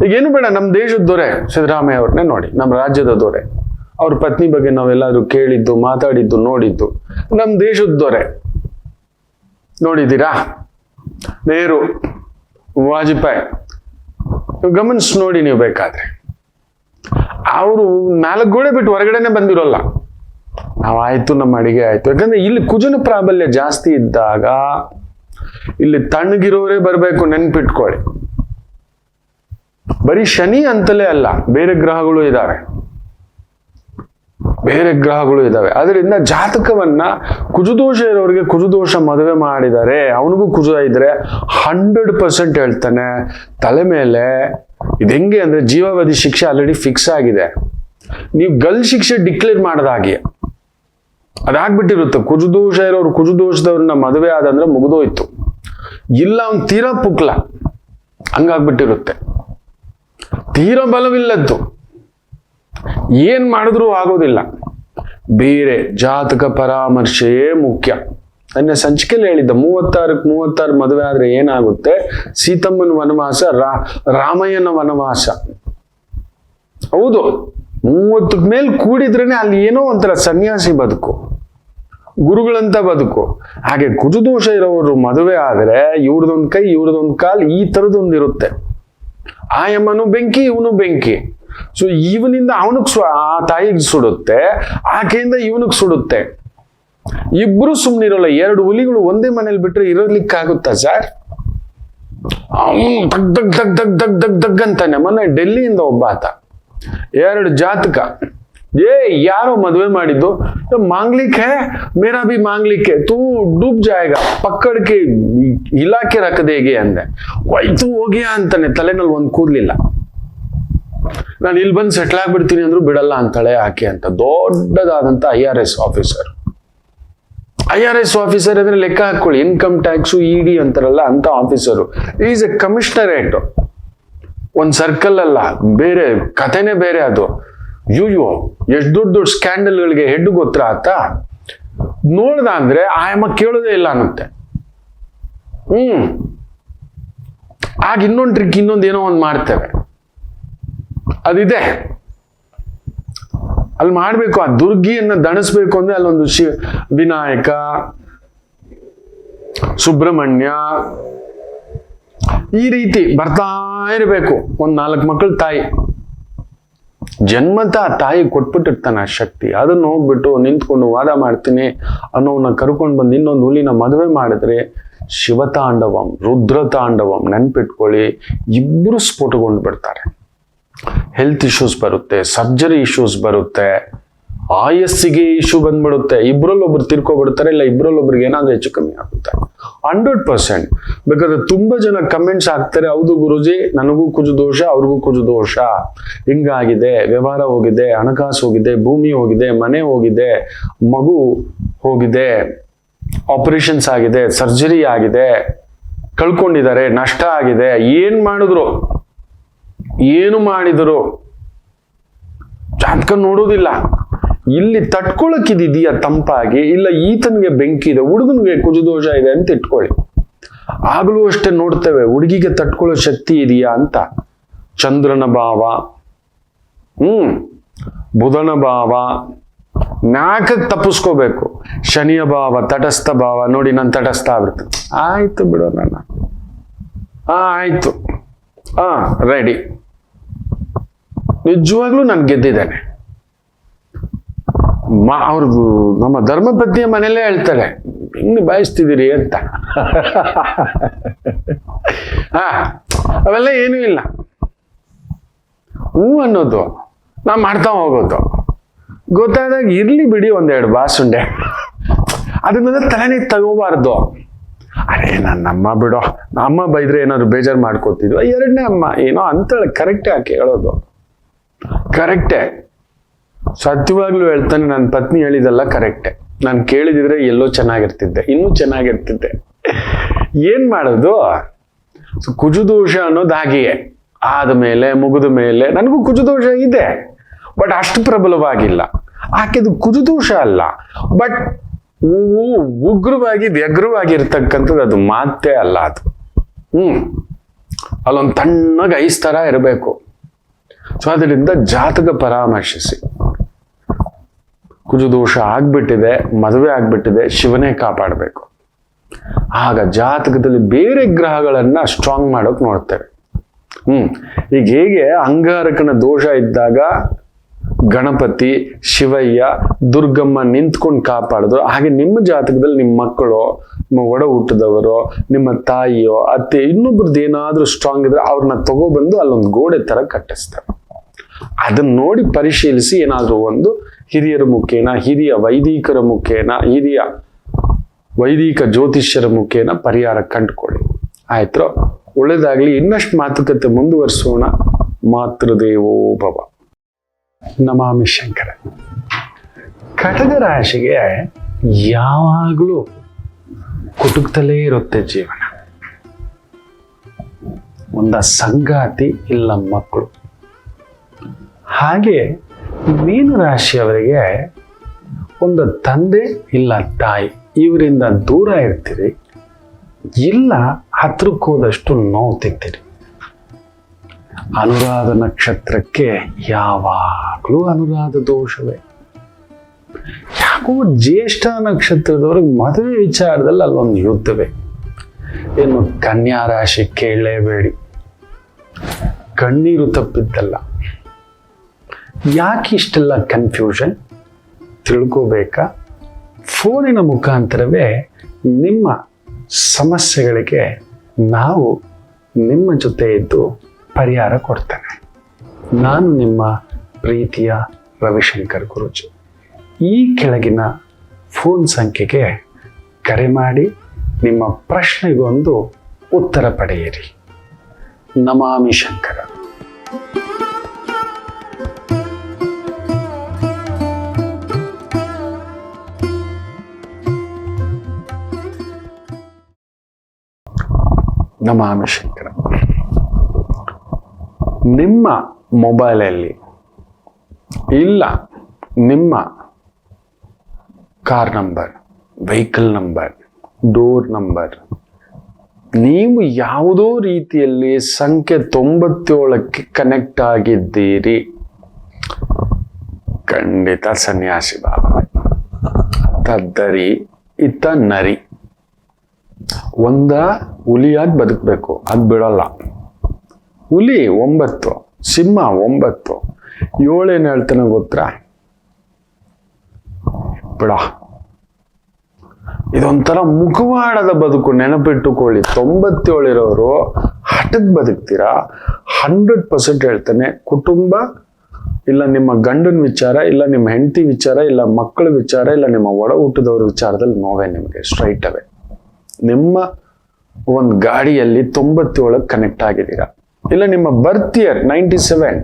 ಈಗೇನು ಬೇಡ, ನಮ್ಮ ದೇಶದ ದೊರೆ ಸಿದ್ದರಾಮಯ್ಯ ಅವ್ರನ್ನೇ ನೋಡಿ, ನಮ್ಮ ರಾಜ್ಯದ ದೊರೆ. ಅವ್ರ ಪತ್ನಿ ಬಗ್ಗೆ ನಾವೆಲ್ಲಾದ್ರೂ ಕೇಳಿದ್ದು, ಮಾತಾಡಿದ್ದು, ನೋಡಿದ್ದು. ನಮ್ಮ ದೇಶದ ದೊರೆ ನೋಡಿದ್ದೀರಾ? ನೆಹರು, ವಾಜಪೇಯಿ, ಗಮನಿಸಿ ನೋಡಿ ನೀವು ಬೇಕಾದ್ರೆ. ಅವರು 4 ಗೋಡೆ ಬಿಟ್ಟು ಹೊರಗಡೆನೆ ಬಂದಿರೋಲ್ಲ. ನಾವಾಯ್ತು, ನಮ್ಮ ಅಡಿಗೆ ಆಯ್ತು. ಯಾಕಂದ್ರೆ ಇಲ್ಲಿ ಕುಜನ ಪ್ರಾಬಲ್ಯ ಜಾಸ್ತಿ ಇದ್ದಾಗ ಇಲ್ಲಿ ತಣ್ಣಗಿರೋರೇ ಬರ್ಬೇಕು, ನೆನ್ಪಿಟ್ಕೊಳ್ಳಿ. ಬರೀ ಶನಿ ಅಂತಲೇ ಅಲ್ಲ, ಬೇರೆ ಗ್ರಹಗಳು ಇದಾವೆ. ಅದರಿಂದ ಜಾತಕವನ್ನ ಕುಜದೋಷ ಇರೋರಿಗೆ ಕುಜದೋಷ ಮದುವೆ ಮಾಡಿದರೆ, ಅವನಿಗೂ ಕುಜ ಇದ್ರೆ 100% ಹೇಳ್ತಾನೆ ತಲೆ ಮೇಲೆ. ಇದು ಹೆಂಗೆ ಅಂದ್ರೆ ಜೀವಾವಧಿ ಶಿಕ್ಷೆ ಆಲ್ರೆಡಿ ಫಿಕ್ಸ್ ಆಗಿದೆ. ನೀವು ಗಲ್ ಶಿಕ್ಷೆ ಡಿಕ್ಲೇರ್ ಮಾಡದಾಗಿ ಅದಾಗ್ಬಿಟ್ಟಿರುತ್ತೆ. ಕುಜದೋಷ ಇರೋರು ಕುಜದೋಷದವ್ರನ್ನ ಮದುವೆ ಆದಂದ್ರೆ ಮುಗಿದೋಯ್ತು. ಇಲ್ಲ ಅವ್ನು ತೀರಾ ಪುಕ್ಲ, ಹಂಗಾಗ್ಬಿಟ್ಟಿರುತ್ತೆ. ತೀರಾ ಬಲವಿಲ್ಲದ್ದು, ಏನ್ ಮಾಡಿದ್ರೂ ಆಗೋದಿಲ್ಲ. ಬೇರೆ ಜಾತಕ ಪರಾಮರ್ಶೆಯೇ ಮುಖ್ಯ. ನನ್ನ ಸಂಚಿಕೆಯಲ್ಲಿ ಹೇಳಿದ್ದ 36 ಮದುವೆ ಆದ್ರೆ ಏನಾಗುತ್ತೆ? ಸೀತಮ್ಮನ ವನವಾಸ, ರಾಮಯ್ಯನ ವನವಾಸ. ಹೌದು, 30 ಮೇಲೆ ಕೂಡಿದ್ರೇನೆ ಅಲ್ಲಿ ಏನೋ ಒಂಥರ ಸನ್ಯಾಸಿ ಬದುಕು, ಗುರುಗಳಂತ ಬದುಕು. ಹಾಗೆ ಕುಜದೋಷ ಇರೋರು ಮದುವೆ ಆದ್ರೆ ಇವ್ರದೊಂದು ಕೈ ಇವ್ರದೊಂದು ಕಾಲು ಈ ತರದೊಂದಿರುತ್ತೆ. ಆ ಯಮ್ಮನು ಬೆಂಕಿ, ಇವನು ಬೆಂಕಿ. ಸೊ ಇವನಿಂದ ಅವನಿಗೆ ಆ ತಾಯಿಗೆ ಸುಡುತ್ತೆ, ಆಕೆಯಿಂದ ಇವನಿಗೆ ಸುಡುತ್ತೆ. ಇಬ್ರು ಸುಮ್ಮನಿರೋಲ್ಲ. 2 ಹುಲಿಗಳು ಒಂದೇ ಮನೇಲಿ ಬಿಟ್ರೆ ಇರೋಲಿಕ್ಕಾಗುತ್ತಾ ಸರ್? ಅವನು ದಗ್ ದಗ್ ದಗ್ ದಗ್ ದಗ್ ದಗ್ ದಗ್ ಅಂತಾನೆ. ಮೊನ್ನೆ ಡೆಲ್ಲಿಯಿಂದ ಒಬ್ಬ ಆತ, 2 ಜಾತಕ. ಯಾರೋ ಮದುವೆ ಮಾಡಿದ್ದು, ಮಾಂಗ್ಲಿಕ್ ಹೇ ಮೇರಾ ಭಿ ಮಾಂಗ್ಲಿಕ್ ಹೇ, ತೂ ಡೂಬ್ ಜಾಯೇಗಾ, ಪಕ್ಕಡ್ಕೆ ಇಲಾಖೆ ರಕ್ಕದೇಗೆ ಅಂದೆ. ಹೋಯ್ತು ಹೋಗ್ಯಾ ಅಂತಾನೆ. ತಲೆನಲ್ಲಿ ಒಂದು ಕೂದ್ಲಿಲ್ಲ. ನಾನು ಇಲ್ಲಿ ಬಂದು ಸೆಟ್ಲ್ ಆಗ್ಬಿಡ್ತೀನಿ ಅಂದ್ರು ಬಿಡಲ್ಲ ಅಂತಾಳೆ ಆಕೆ ಅಂತ. ದೊಡ್ಡದಾದಂತ IRS ಆಫೀಸರ್. IRS ಆಫೀಸರ್ ಅಂದ್ರೆ ಲೆಕ್ಕ ಹಾಕೊಳ್ಳಿ, ಇನ್ಕಮ್ ಟ್ಯಾಕ್ಸು, ED ಅಂತಾರಲ್ಲ ಅಂತ ಆಫೀಸರು. Is A commissionerate. ಒಂದ್ ಸರ್ಕಲ್ ಅಲ್ಲ, ಬೇರೆ ಕಥೆನೇ ಬೇರೆ ಅದು. ಅಯ್ಯೋ ಎಷ್ಟು ದೊಡ್ಡ ದೊಡ್ಡ ಸ್ಕ್ಯಾಂಡಲ್ಗಳಿಗೆ ಹೆಡ್ ಗೊತ್ತರ ಆತ ನೋಡ್ದ ಅಂದ್ರೆ ಆಯಮ್ಮ ಕೇಳೋದೇ ಇಲ್ಲ ಅನ್ನುತ್ತೆ. ಆಗ ಇನ್ನೊಂದು ಟ್ರಿಕ್ ಇನ್ನೊಂದು ಏನೋ ಒಂದು ಮಾಡ್ತೇವೆ, ಅದಿದೆ ಅಲ್ಲಿ ಮಾಡ್ಬೇಕು. ಆ ದುರ್ಗಿಯನ್ನ ದಣಿಸ್ಬೇಕು ಅಂದ್ರೆ ಅಲ್ಲೊಂದು ವಿನಾಯಕ, ಸುಬ್ರಹ್ಮಣ್ಯ ಈ ರೀತಿ ಬರ್ತಾ ಇರಬೇಕು. ಒಂದ್ 4 ಮಕ್ಕಳು ತಾಯಿ ಜನ್ಮತ ತಾಯಿ ಕೊಟ್ಬಿಟ್ಟಿರ್ತಾನೆ ಆ ಶಕ್ತಿ. ಅದನ್ನ ಹೋಗ್ಬಿಟ್ಟು ನಿಂತ್ಕೊಂಡು ವಾದ ಮಾಡ್ತೀನಿ ಅನ್ನೋನ್ನ ಕರ್ಕೊಂಡು ಬಂದು ಇನ್ನೊಂದು ಹುಲಿನ ಮದುವೆ ಮಾಡಿದ್ರೆ ಶಿವತಾಂಡವಂ ರುದ್ರತಾಂಡವಂ ನೆನ್ಪಿಟ್ಕೊಳ್ಳಿ, ಇಬ್ರು ಸ್ಫೋಟಗೊಂಡು ಬಿಡ್ತಾರೆ. ಹೆಲ್ತ್ ಇಶ್ಯೂಸ್ ಬರುತ್ತೆ, ಸರ್ಜರಿ ಇಶ್ಯೂಸ್ ಬರುತ್ತೆ, ಆಯಸ್ಸಿಗೆ ಇಶ್ಯೂ ಬಂದ್ಬಿಡುತ್ತೆ. ಇಬ್ರಲ್ಲೊಬ್ರು ತಿರ್ಕೊಬಿಡ್ತಾರೆ, ಇಲ್ಲ ಇಬ್ರಲ್ಲೊಬ್ರಿಗೆ ಏನಾದ್ರೂ ಹೆಚ್ಚು ಕಮ್ಮಿ ಆಗುತ್ತೆ 100%. ಬೇಕಾದ್ರೆ ತುಂಬಾ ಜನ ಕಮೆಂಟ್ಸ್ ಹಾಕ್ತಾರೆ, ಹೌದು ಗುರುಜಿ ನನಗೂ ಕುಜು ದೋಷ ಅವ್ರಿಗೂ ಕುಜು ದೋಷ, ಹಿಂಗಾಗಿದೆ, ವ್ಯವಹಾರ ಹೋಗಿದೆ, ಹಣಕಾಸು ಹೋಗಿದೆ, ಭೂಮಿ ಹೋಗಿದೆ, ಮನೆ ಹೋಗಿದೆ, ಮಗು ಹೋಗಿದೆ, ಆಪರೇಷನ್ಸ್ ಆಗಿದೆ, ಸರ್ಜರಿ ಆಗಿದೆ, ಕಳ್ಕೊಂಡಿದ್ದಾರೆ, ನಷ್ಟ ಆಗಿದೆ. ಏನು ಮಾಡಿದ್ರು ಜಾತಕ ನೋಡೋದಿಲ್ಲ. ಇಲ್ಲಿ ತಟ್ಕೊಳಕ್ಕಿದೆಯಾ ತಂಪಾಗಿ, ಇಲ್ಲ ಈತನಿಗೆ ಬೆಂಕಿ ಇದೆ, ಹುಡುಗನಿಗೆ ಕುಜುದೋಷ ಇದೆ ಅಂತ ಇಟ್ಕೊಳ್ಳಿ. ಆಗ್ಲೂ ಅಷ್ಟೇ ನೋಡ್ತೇವೆ ಹುಡುಗಿಗೆ ತಟ್ಕೊಳ್ಳೋ ಶಕ್ತಿ ಇದೆಯಾ ಅಂತ. ಚಂದ್ರನ ಭಾವ, ಬುಧನ ಭಾವ, ನಾಲ್ಕಕ್ಕೆ ತಪ್ಪಿಸ್ಕೋಬೇಕು. ಶನಿಯ ಭಾವ, ತಟಸ್ಥ ಭಾವ, ನೋಡಿ ನಾನು ತಟಸ್ಥ ಆಗ್ಬಿಡ್ತೇನೆ. ಆಯ್ತು ಬಿಡೋ ನನ್ನ, ಆಯ್ತು, ರೆಡಿ. ನಿಜವಾಗ್ಲೂ ನಾನು ಗೆದ್ದಿದ್ದೇನೆ. ಅವ್ರದ್ದು ನಮ್ಮ ಧರ್ಮಪತ್ನಿಯ ಮನೇಲೇ ಹೇಳ್ತಾರೆ, ಹಿಂಗ್ ಬಾಯಿಸ್ತಿದ್ದೀರಿ ಅಂತ. ಅವೆಲ್ಲ ಏನೂ ಇಲ್ಲ. ಹೂ ಅನ್ನೋದು ನಾ ಮಾಡ್ತಾ ಹೋಗೋದು. ಗೊತ್ತಾದಾಗ ಇರ್ಲಿ ಬಿಡಿ ಒಂದೆರಡು ಬಾಸುಂಡೆ, ಅದನ್ನ ತಲೆನೇ ತಗೋಬಾರ್ದು. ಅರೆ ನನ್ನ ಅಮ್ಮ ಬಿಡೋ, ಅಮ್ಮ ಬೈದ್ರೆ ಏನಾದ್ರು ಬೇಜಾರು ಮಾಡ್ಕೋತಿದ್ವು. ಎರಡನೇ ಅಮ್ಮ ಏನೋ ಅಂತೇಳಿ ಕರೆಕ್ಟೇ ಆಕೆ ಹೇಳೋದು, ಕರೆಕ್ಟೇ. ಸತ್ಯವಾಗ್ಲೂ ಹೇಳ್ತಾನೆ, ನನ್ನ ಪತ್ನಿ ಹೇಳಿದಲ್ಲ ಕರೆಕ್ಟೇ. ನಾನು ಕೇಳಿದಿದ್ರೆ ಎಲ್ಲೋ ಚೆನ್ನಾಗಿರ್ತಿದ್ದೆ, ಇನ್ನೂ ಚೆನ್ನಾಗಿರ್ತಿದ್ದೆ. ಏನ್ ಮಾಡೋದು? ಕುಜುದೋಷ ಅನ್ನೋದು ಹಾಗೆಯೇ ಆದ್ಮೇಲೆ ಮುಗಿದ ಮೇಲೆ ನನಗೂ ಕುಜುದೋಷ ಇದೆ, ಬಟ್ ಅಷ್ಟು ಪ್ರಬಲವಾಗಿಲ್ಲ. ಆಕೆದು ಕುಜುದೋಷ ಅಲ್ಲ, ಬಟ್ ಉಗ್ರವಾಗಿ ವ್ಯಗ್ರವಾಗಿರ್ತಕ್ಕಂಥದ್ದು ಅದು ಮಾತೇ ಅಲ್ಲ ಅದು. ಅಲ್ಲೊಂದು ತಣ್ಣಗೆ ಐಸ್ ತರ ಇರಬೇಕು. ಸೊ ಅದರಿಂದ ಜಾತಕ ಪರಾಮರ್ಶಿಸಿ. ಕುಜುದೋಷ ಆಗ್ಬಿಟ್ಟಿದೆ, ಮದುವೆ ಆಗ್ಬಿಟ್ಟಿದೆ, ಶಿವನೇ ಕಾಪಾಡಬೇಕು. ಆಗ ಜಾತಕದಲ್ಲಿ ಬೇರೆ ಗ್ರಹಗಳನ್ನ ಸ್ಟ್ರಾಂಗ್ ಮಾಡೋಕ್ ನೋಡ್ತೇವೆ. ಈಗ ಹೇಗೆ ಅಂಗಾರಕನ ದೋಷ ಇದ್ದಾಗ ಗಣಪತಿ, ಶಿವಯ್ಯ, ದುರ್ಗಮ್ಮ ನಿಂತ್ಕೊಂಡು ಕಾಪಾಡಿದ್ರು, ಹಾಗೆ ನಿಮ್ಮ ಜಾತಕದಲ್ಲಿ ನಿಮ್ಮ ಮಕ್ಕಳು, ನಿಮ್ಮ ಒಡ ಹುಟ್ಟಿದವರು, ನಿಮ್ಮ ತಾಯಿಯೋ ಅತ್ತೆ ಇನ್ನೊಬ್ರದ್ದು ಏನಾದ್ರೂ ಸ್ಟ್ರಾಂಗ್ ಇದ್ರೆ ಅವ್ರನ್ನ ತಗೊಬಂದು ಅಲ್ಲೊಂದು ಗೋಡೆ ತರ ಕಟ್ಟಿಸ್ತಾರೆ. ಅದನ್ನ ನೋಡಿ ಪರಿಶೀಲಿಸಿ ಏನಾದ್ರೂ ಒಂದು ಹಿರಿಯರ ಮುಖೇನ, ಹಿರಿಯ ವೈದಿಕರ ಮುಖೇನ, ಹಿರಿಯ ವೈದಿಕ ಜ್ಯೋತಿಷ್ಯರ ಮುಖೇನ ಪರಿಹಾರ ಕಂಡುಕೊಳ್ಳಿ. ಆಯ್ತು, ಒಳ್ಳೇದಾಗ್ಲಿ. ಇನ್ನಷ್ಟು ಮಾತುಕತೆ ಮುಂದುವರಿಸೋಣ. ಮಾತೃದೇವೋ ಭವ. ನಮಾಮಿ ಶಂಕರ. ಕಟಕ ರಾಶಿಗೆ ಯಾವಾಗಲೂ ಕುಟುಕ್ತಲೇ ಇರುತ್ತೆ ಜೀವನ. ಒಂದ ಸಂಗಾತಿ ಇಲ್ಲ ಮಕ್ಕಳು. ಹಾಗೆ ಮೀನು ರಾಶಿಯವರಿಗೆ ಒಂದು ತಂದೆ ಇಲ್ಲ ತಾಯಿ, ಇವರಿಂದ ದೂರ ಇರ್ತೀರಿ, ಇಲ್ಲ ಹತ್ರಕ್ಕೆ ಹೋದಷ್ಟು ನೋವು ತಿಂತೀರಿ. ಅನುರಾಧ ನಕ್ಷತ್ರಕ್ಕೆ ಯಾವಾಗಲೂ ಅನುರಾಧ ದೋಷವೇ. ಯಾಕೋ ಜ್ಯೇಷ್ಠ ನಕ್ಷತ್ರದವ್ರಿಗೆ ಮದುವೆ ವಿಚಾರದಲ್ಲಿ ಅಲ್ಲೊಂದು ಯುದ್ಧವೇ. ಏನು ಕನ್ಯಾ ರಾಶಿ ಕೇಳಲೇಬೇಡಿ, ಕಣ್ಣೀರು ತಪ್ಪಿದ್ದಲ್ಲ. ಯಾಕೆ ಇಷ್ಟೆಲ್ಲ ಕನ್ಫ್ಯೂಷನ್ ತಿಳ್ಕೋಬೇಕಾ? ಫೋನಿನ ಮುಖಾಂತರವೇ ನಿಮ್ಮ ಸಮಸ್ಯೆಗಳಿಗೆ ನಾವು ನಿಮ್ಮ ಜೊತೆ ಇದ್ದು ಪರಿಹಾರ ಕೊಡ್ತೇನೆ. ನಾನು ನಿಮ್ಮ ಪ್ರೀತಿಯ ರವಿಶಂಕರ್ ಗುರೂಜಿ. ಈ ಕೆಳಗಿನ ಫೋನ್ ಸಂಖ್ಯೆಗೆ ಕರೆ ಮಾಡಿ ನಿಮ್ಮ ಪ್ರಶ್ನೆಗೊಂದು ಉತ್ತರ ಪಡೆಯಿರಿ. ನಮಾಮಿ ಶಂಕರ. ನಮಾಮಿ ಶಂಕರ. ನಿಮ್ಮ ಮೊಬೈಲಲ್ಲಿ ಇಲ್ಲ, ನಿಮ್ಮ car number, vehicle number, door number, ನೀವು ಯಾವುದೋ ರೀತಿಯಲ್ಲಿ ಸಂಖ್ಯೆ 97ಕ್ಕೆ ಕನೆಕ್ಟ್ ಆಗಿದ್ದೀರಿ, ಖಂಡಿತ ಸನ್ಯಾಸಿ ಬಾಬಾ. ತದ್ದರಿ ಇತ್ತ ನರಿ, ಒಂದ ಹುಲಿಯಾಗಿ ಬದುಕಬೇಕು, ಅದು ಬಿಡಲ್ಲ. ಹುಲಿ 9, ಸಿಂಹ 9, 7 ಏನ್ ಹೇಳ್ತಾನೆ ಗೊತ್ತಾ? ಬಿಡ, ಇದೊಂಥರ ಮುಖವಾಡದ ಬದುಕು, ನೆನಪಿಟ್ಟುಕೊಳ್ಳಿ. 97 ಇರೋರು ಹಠದ ಬದುಕ್ತೀರಾ. 100% ಹೇಳ್ತಾನೆ, ಕುಟುಂಬ ಇಲ್ಲ ನಿಮ್ಮ ಗಂಡನ ವಿಚಾರ, ಇಲ್ಲ ನಿಮ್ಮ ಹೆಂಡತಿ ವಿಚಾರ, ಇಲ್ಲ ಮಕ್ಕಳ ವಿಚಾರ, ಇಲ್ಲ ನಿಮ್ಮ ಒಡ ಹುಟ್ಟಿದವ್ರ ವಿಚಾರದಲ್ಲಿ ನೋವೇ ನಿಮಗೆ ಸ್ಟ್ರೈಟ್ ಅವೇ. ನಿಮ್ಮ ಒಂದು ಗಾಡಿಯಲ್ಲಿ 97 ಕನೆಕ್ಟ್ ಆಗಿದ್ದೀರಾ. ಇಲ್ಲ ನಿಮ್ಮ ಬರ್ತ್ ಇಯರ್ 97,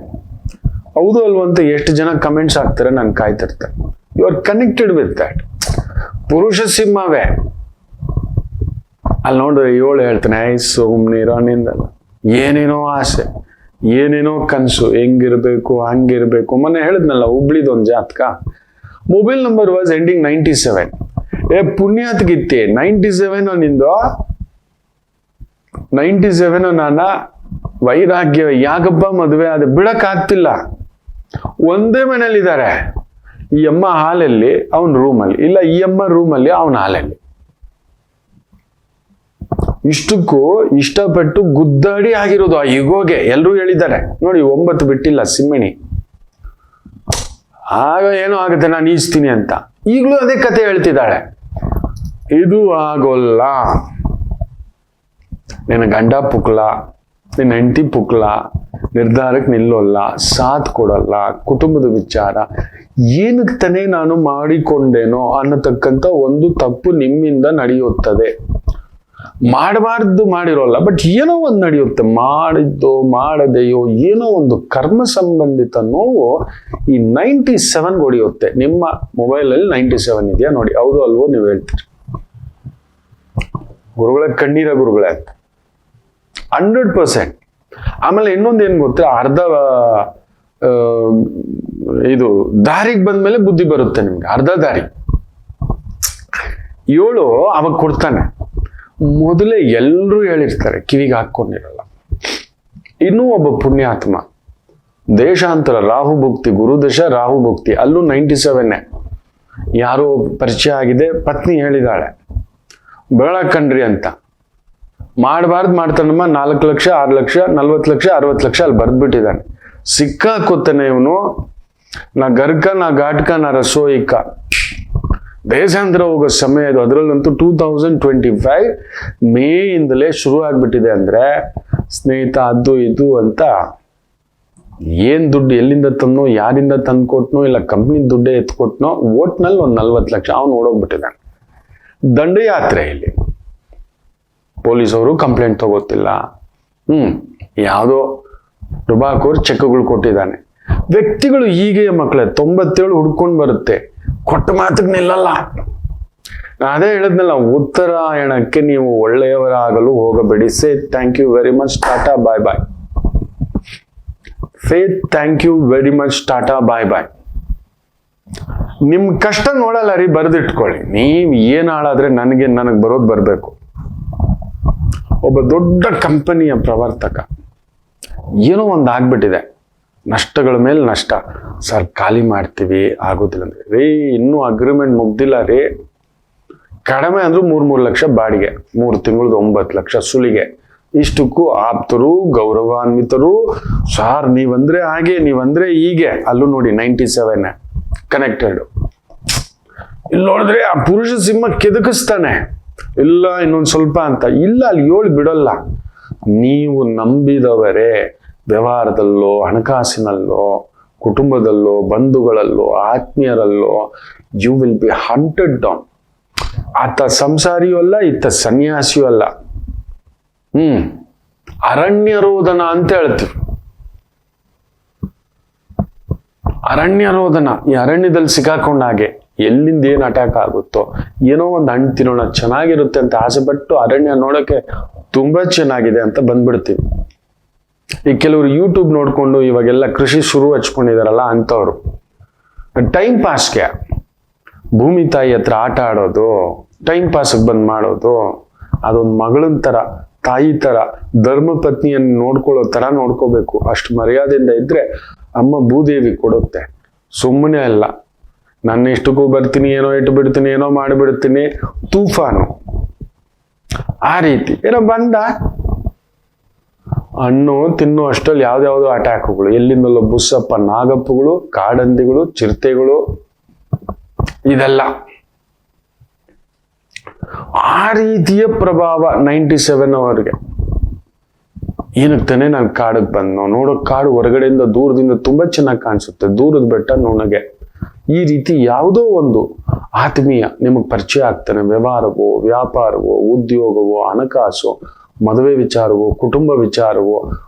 ಹೌದು ಅಲ್ವಂತ ಎಷ್ಟು ಜನ ಕಮೆಂಟ್ಸ್ ಹಾಕ್ತಾರೆ, ನಾನು ಕಾಯ್ತಿರ್ತೇನೆ. You are connected with that. ಪುರುಷ ಸಿಂಹವೇ ಅಲ್ಲಿ ನೋಡಿದ್ರೆ 7 ಹೇಳ್ತಾನೆ, ಸುಮ್ನಿರೋ ನಿಂದಲ್ಲ, ಏನೇನೋ ಆಸೆ, ಏನೇನೋ ಕನಸು, ಹೆಂಗಿರ್ಬೇಕು ಹಂಗಿರ್ಬೇಕು. ಮೊನ್ನೆ ಹೇಳಿದ್ನಲ್ಲ ಹುಬ್ಳಿದೊಂದು ಜಾತಕ, ಮೊಬೈಲ್ ನಂಬರ್ ವಾಸ್ ಎಂಡಿಂಗ್ 97. ಪುಣ್ಯಾತ್ಗಿತ್ತಿ 97 ನಿಂದು 97 ನಾನ ವೈರಾಗ್ಯ ಯಾಕಪ್ಪ ಮದುವೆ ಅದು ಬಿಡಕ್ ಆಗ್ತಿಲ್ಲ. ಒಂದೇ ಮನೇಲಿದ್ದಾರೆ, ಈ ಅಮ್ಮ ಹಾಲಲ್ಲಿ ಅವನ್ ರೂಮಲ್ಲಿ, ಇಲ್ಲ ಈ ಅಮ್ಮ ರೂಮಲ್ಲಿ ಅವನ ಹಾಲಲ್ಲಿ. ಇಷ್ಟಕ್ಕೂ ಇಷ್ಟಪಟ್ಟು ಗುದ್ದಾಡಿ ಆಗಿರೋದು ಆ ಯುಗೋಗೆ. ಎಲ್ರೂ ಹೇಳಿದ್ದಾರೆ ನೋಡಿ, 9 ಬಿಟ್ಟಿಲ್ಲ ಸಿಂಹಿಣಿ. ಆಗ ಏನೋ ಆಗುತ್ತೆ, ನಾನು ಈಸ್ತೀನಿ ಅಂತ. ಈಗಲೂ ಅದೇ ಕತೆ ಹೇಳ್ತಿದ್ದಾಳೆ, ಇದು ಆಗೋಲ್ಲ, ನಿನ್ನ ಗಂಡ ಪುಕ್ಲ, ನಿನ್ನ ಹೆಂಡತಿ ಪುಕ್ಲ, ನಿರ್ಧಾರಕ್ಕೆ ನಿಲ್ಲೋಲ್ಲ, ಸಾಥ್ ಕೊಡಲ್ಲ, ಕುಟುಂಬದ ವಿಚಾರ ಏನಕ್ಕೆ ತಾನೇ ನಾನು ಮಾಡಿಕೊಂಡೇನೋ ಅನ್ನತಕ್ಕಂಥ ಒಂದು ತಪ್ಪು ನಿಮ್ಮಿಂದ ನಡೆಯುತ್ತದೆ. ಮಾಡಬಾರ್ದು ಮಾಡಿರೋಲ್ಲ, ಬಟ್ ಏನೋ ಒಂದು ನಡೆಯುತ್ತೆ, ಮಾಡಿದ್ದೋ ಮಾಡದೆಯೋ ಏನೋ ಒಂದು ಕರ್ಮ ಸಂಬಂಧಿತ ನೋವು ಈ 97 ಹೊಡೆಯುತ್ತೆ. ನಿಮ್ಮ ಮೊಬೈಲಲ್ಲಿ 97 ಇದೆಯಾ ನೋಡಿ, ಹೌದು ಅಲ್ವೋ ನೀವು ಹೇಳ್ತೀರಿ. ಗುರುಗಳೇ ಕಣ್ಣೀರ ಗುರುಗಳೇ ಅಂತ 100%. ಆಮೇಲೆ ಇನ್ನೊಂದು ಏನ್ ಗೊತ್ತಾ, ಅರ್ಧ ಇದು ದಾರಿಗೆ ಬಂದ್ಮೇಲೆ ಬುದ್ಧಿ ಬರುತ್ತೆ ನಿಮ್ಗೆ. ಅರ್ಧ ದಾರಿ 7 ಅವಾಗ ಕೊಡ್ತಾನೆ, ಮೊದಲೇ ಎಲ್ಲರೂ ಹೇಳಿರ್ತಾರೆ, ಕಿವಿಗೆ ಹಾಕೊಂಡಿರಲ್ಲ. ಇನ್ನೂ ಒಬ್ಬ ಪುಣ್ಯಾತ್ಮ, ದೇಶಾಂತರ ರಾಹು ಭುಕ್ತಿ, ಗುರುದಶ ರಾಹು ಭುಕ್ತಿ, ಅಲ್ಲೂ 97. ಯಾರೋ ಪರಿಚಯ ಆಗಿದೆ, ಪತ್ನಿ ಹೇಳಿದಾಳೆ ಬೇಡ ಕಣ್ರಿ ಅಂತ. ಮಾಡಬಾರ್ದು ಮಾಡ್ತಾನಮ್ಮ, 4 ಲಕ್ಷ 6 ಲಕ್ಷ 40 ಲಕ್ಷ 60 ಲಕ್ಷ ಅಲ್ಲಿ ಬರ್ದ್ಬಿಟ್ಟಿದ್ದಾನೆ. ಸಿಕ್ಕಾಕೊತ್ತಾನೆ ಇವನು, ನಾ ಗರ್ಕ ನಾ ಘಾಟ್ಕ ನಾ ರಸೋಯಿಕ. ದೇಶಾಂತರ ಹೋಗೋ ಸಮಯ ಇದು. ಅದರಲ್ಲಂತೂ 2025 ಮೇಯಿಂದಲೇ ಶುರು ಆಗ್ಬಿಟ್ಟಿದೆ. ಅಂದ್ರೆ ಸ್ನೇಹಿತ ಅದು ಇದು ಅಂತ ಏನ್ ದುಡ್ಡು ಎಲ್ಲಿಂದ ತಂದನೋ, ಯಾರಿಂದ ತಂದ್ಕೊಟ್ನೋ, ಇಲ್ಲ ಕಂಪ್ನಿ ದುಡ್ಡೇ ಎತ್ಕೊಟ್ನೋ, ಓಟ್ನಲ್ಲಿ ಒಂದು 40 ಲಕ್ಷ ಅವನು ಓಡೋಗ್ಬಿಟ್ಟಿದ್ದಾನೆ. ದಂಡಯಾತ್ರೆಯಲ್ಲಿ ಪೊಲೀಸವರು ಕಂಪ್ಲೇಂಟ್ ತಗೋತಿಲ್ಲ. ಯಾವುದೋ ಡುಬಾಕೋರ್ ಚೆಕ್ಗಳು ಕೊಟ್ಟಿದ್ದಾನೆ. ವ್ಯಕ್ತಿಗಳು ಹೀಗೆ ಮಕ್ಕಳೇ 97 ಹುಡ್ಕೊಂಡು ಬರುತ್ತೆ, ಕೊಟ್ಟ ಮಾತಿಗೆ ನಿಲ್ಲಲ್ಲ. ಅದೇ ಹೇಳಿದ್ನಲ್ಲ, ಉತ್ತರಾಯಣಕ್ಕೆ ನೀವು ಒಳ್ಳೆಯವರಾಗಲು ಹೋಗಬೇಡಿ. Say thank you very much, tata bye bye. Faith thank you very much, tata bye bye. ನಿಮ್ ಕಷ್ಟ ನೋಡಲ್ಲ ರೀ, ಬರೆದಿಟ್ಕೊಳ್ಳಿ. ನೀವ್ ಏನ್ ಹಾಳಾದ್ರೆ ನನಗೆ ಬರೋದು ಬರ್ಬೇಕು. ಒಬ್ಬ ದೊಡ್ಡ ಕಂಪನಿಯ ಪ್ರವರ್ತಕ, ಏನೋ ಒಂದು ಆಗ್ಬಿಟ್ಟಿದೆ, ನಷ್ಟಗಳ ಮೇಲೆ ನಷ್ಟ. ಸರ್ ಖಾಲಿ ಮಾಡ್ತೀವಿ, ಆಗೋದಿಲ್ಲ ಅಂದ್ರೆ, ರೀ ಇನ್ನೂ ಅಗ್ರಿಮೆಂಟ್ ಮುಗ್ದಿಲ್ಲ ರೀ, ಕಡಿಮೆ ಅಂದ್ರೂ 3 ಲಕ್ಷ ಬಾಡಿಗೆ, 3 ತಿಂಗಳದ್ದು 9 ಲಕ್ಷ ಸುಲಿಗೆ. ಇಷ್ಟಕ್ಕೂ ಆಪ್ತರು, ಗೌರವಾನ್ವಿತರು, ಸಾರ್ ನೀವಂದ್ರೆ ಹಾಗೆ, ನೀವಂದ್ರೆ ಹೀಗೆ. ಅಲ್ಲೂ ನೋಡಿ 97 ಕನೆಕ್ಟೆಡ್. ಇಲ್ಲಿ ನೋಡಿದ್ರೆ ಆ ಪುರುಷ ಸಿಂಹ ಕೆದಕಿಸ್ತಾನೆ, ಇಲ್ಲ ಇನ್ನೊಂದು ಸ್ವಲ್ಪ ಅಂತ. ಇಲ್ಲ, ಅಲ್ಲಿ 7 ಬಿಡಲ್ಲ. ನೀವು ನಂಬಿದವರೇ ವ್ಯವಹಾರದಲ್ಲೋ, ಹಣಕಾಸಿನಲ್ಲೋ, ಕುಟುಂಬದಲ್ಲೋ, ಬಂಧುಗಳಲ್ಲೋ, ಆತ್ಮೀಯರಲ್ಲೋ, you will be hunted down. ಆತ ಸಂಸಾರಿಯೂ ಅಲ್ಲ, ಇತ್ತ ಸನ್ಯಾಸಿಯೂ ಅಲ್ಲ. ಅರಣ್ಯರೋಧನ ಅಂತ ಹೇಳ್ತೀವಿ. ಅರಣ್ಯರೋಧನ, ಈ ಅರಣ್ಯದಲ್ಲಿ ಸಿಕ್ಕಾಕೊಂಡ ಹಾಗೆ ಎಲ್ಲಿಂದ ಏನ್ ಅಟ್ಯಾಕ್ ಆಗುತ್ತೋ, ಏನೋ ಒಂದು ಹಣ್ಣು ತಿನ್ನೋಣ ಚೆನ್ನಾಗಿರುತ್ತೆ ಅಂತ ಆಸೆ ಪಟ್ಟು ಅರಣ್ಯ ನೋಡಕ್ಕೆ ತುಂಬಾ ಚೆನ್ನಾಗಿದೆ ಅಂತ ಬಂದ್ಬಿಡ್ತೀವಿ. ಈ ಕೆಲವರು ಯೂಟ್ಯೂಬ್ ನೋಡ್ಕೊಂಡು ಇವಾಗೆಲ್ಲ ಕೃಷಿ ಶುರು ಹಚ್ಕೊಂಡಿದಾರಲ್ಲ ಅಂಥವ್ರು ಟೈಮ್ ಪಾಸ್ಗೆ ಭೂಮಿ ತಾಯಿ ಹತ್ರ ಆಟ ಆಡೋದು, ಟೈಮ್ ಪಾಸ್ಗೆ ಬಂದ್ ಮಾಡೋದು, ಅದೊಂದು ಮಗಳನ್ ತರ ತಾಯಿ ತರ ಧರ್ಮ ಪತ್ನಿಯನ್ನು ನೋಡ್ಕೊಳ್ಳೋ ತರ ನೋಡ್ಕೋಬೇಕು. ಅಷ್ಟು ಮರ್ಯಾದೆಯಿಂದ ಇದ್ರೆ ಅಮ್ಮ ಭೂದೇವಿ ಕೊಡುತ್ತೆ. ಸುಮ್ಮನೆ ಅಲ್ಲ, ನನ್ನ ಇಷ್ಟಕ್ಕೂ ಬರ್ತೀನಿ, ಏನೋ ಇಟ್ಟು ಬಿಡ್ತೀನಿ, ಏನೋ ಮಾಡಿಬಿಡ್ತೀನಿ, ತೂಫಾನು ಆ ರೀತಿ ಏನೋ ಬಂದ ಹಣ್ಣು ತಿನ್ನು ಅಷ್ಟರಲ್ಲಿ ಯಾವ್ದಾವ್ದು ಅಟ್ಯಾಕ್ಗಳು, ಎಲ್ಲಿಂದಲೋ ಬುಸ್ಸಪ್ಪ ನಾಗಪ್ಪಗಳು, ಕಾಡಂದಿಗಳು, ಚಿರತೆಗಳು, ಇದೆಲ್ಲ ಆ ರೀತಿಯ ಪ್ರಭಾವ 97 ಅವರಿಗೆ. ಏನಕ್ಕೆ ತಾನೆ ನಾನು ಕಾಡಿಗೆ ಬಂದು ನೋಡೋಕ್ ಕಾಡು ಹೊರಗಡೆಯಿಂದ ದೂರದಿಂದ ತುಂಬಾ ಚೆನ್ನಾಗಿ ಕಾಣಿಸುತ್ತೆ, ದೂರದ ಬೆಟ್ಟ ನನಗೆ ಈ ರೀತಿ ಯಾವುದೋ ಒಂದು ಆತ್ಮೀಯ ನಿಮಗೆ ಪರಿಚಯ ಆಗ್ತಾನೆ. ವ್ಯವಹಾರವೋ, ವ್ಯಾಪಾರವೋ, ಉದ್ಯೋಗವೋ, ಹಣಕಾಸು, ಮದುವೆ ವಿಚಾರವೋ, ಕುಟುಂಬ ವಿಚಾರವೋ